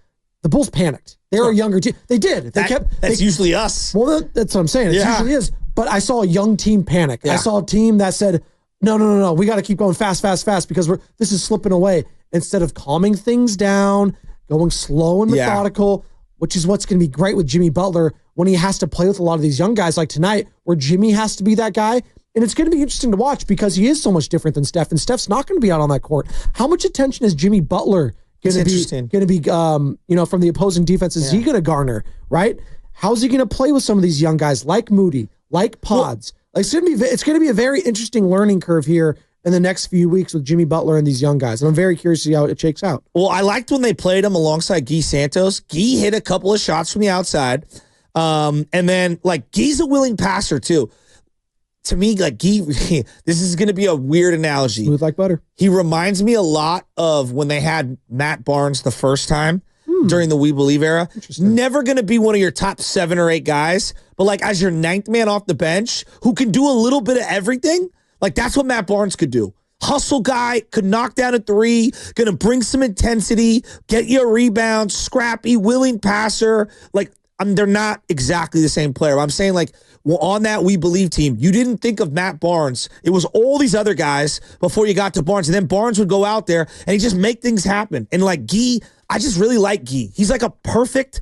the Bulls panicked. They were a younger team. They did. That's usually us. Well, that's what I'm saying. It usually is. But I saw a young team panic. Yeah. I saw a team that said, no. We got to keep going fast because this is slipping away. Instead of calming things down, going slow and methodical, which is what's going to be great with Jimmy Butler when he has to play with a lot of these young guys like tonight, where Jimmy has to be that guy. And it's going to be interesting to watch because he is so much different than Steph, and Steph's not going to be out on that court. How much attention is Jimmy Butler going to be from the opposing defense? Is he going to garner, right? How's he going to play with some of these young guys like Moody, like Pods? It's going to be a very interesting learning curve here in the next few weeks with Jimmy Butler and these young guys. And I'm very curious to see how it shakes out. Well, I liked when they played him alongside Guy Santos. Guy hit a couple of shots from the outside. And then, Guy's a willing passer, too. To me, Guy, this is going to be a weird analogy. Smooth like butter. He reminds me a lot of when they had Matt Barnes the first time during the We Believe era. Never going to be one of your top 7 or 8 guys, but as your 9th man off the bench who can do a little bit of everything, that's what Matt Barnes could do. Hustle guy, could knock down a 3, going to bring some intensity, get you a rebound, scrappy, willing passer. They're not exactly the same player. I'm saying, on that We Believe team, you didn't think of Matt Barnes. It was all these other guys before you got to Barnes. And then Barnes would go out there and he just make things happen. And Guy, I just really like Guy. He's like a perfect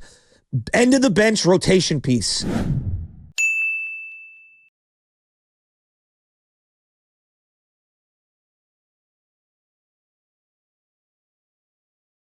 end of the bench rotation piece.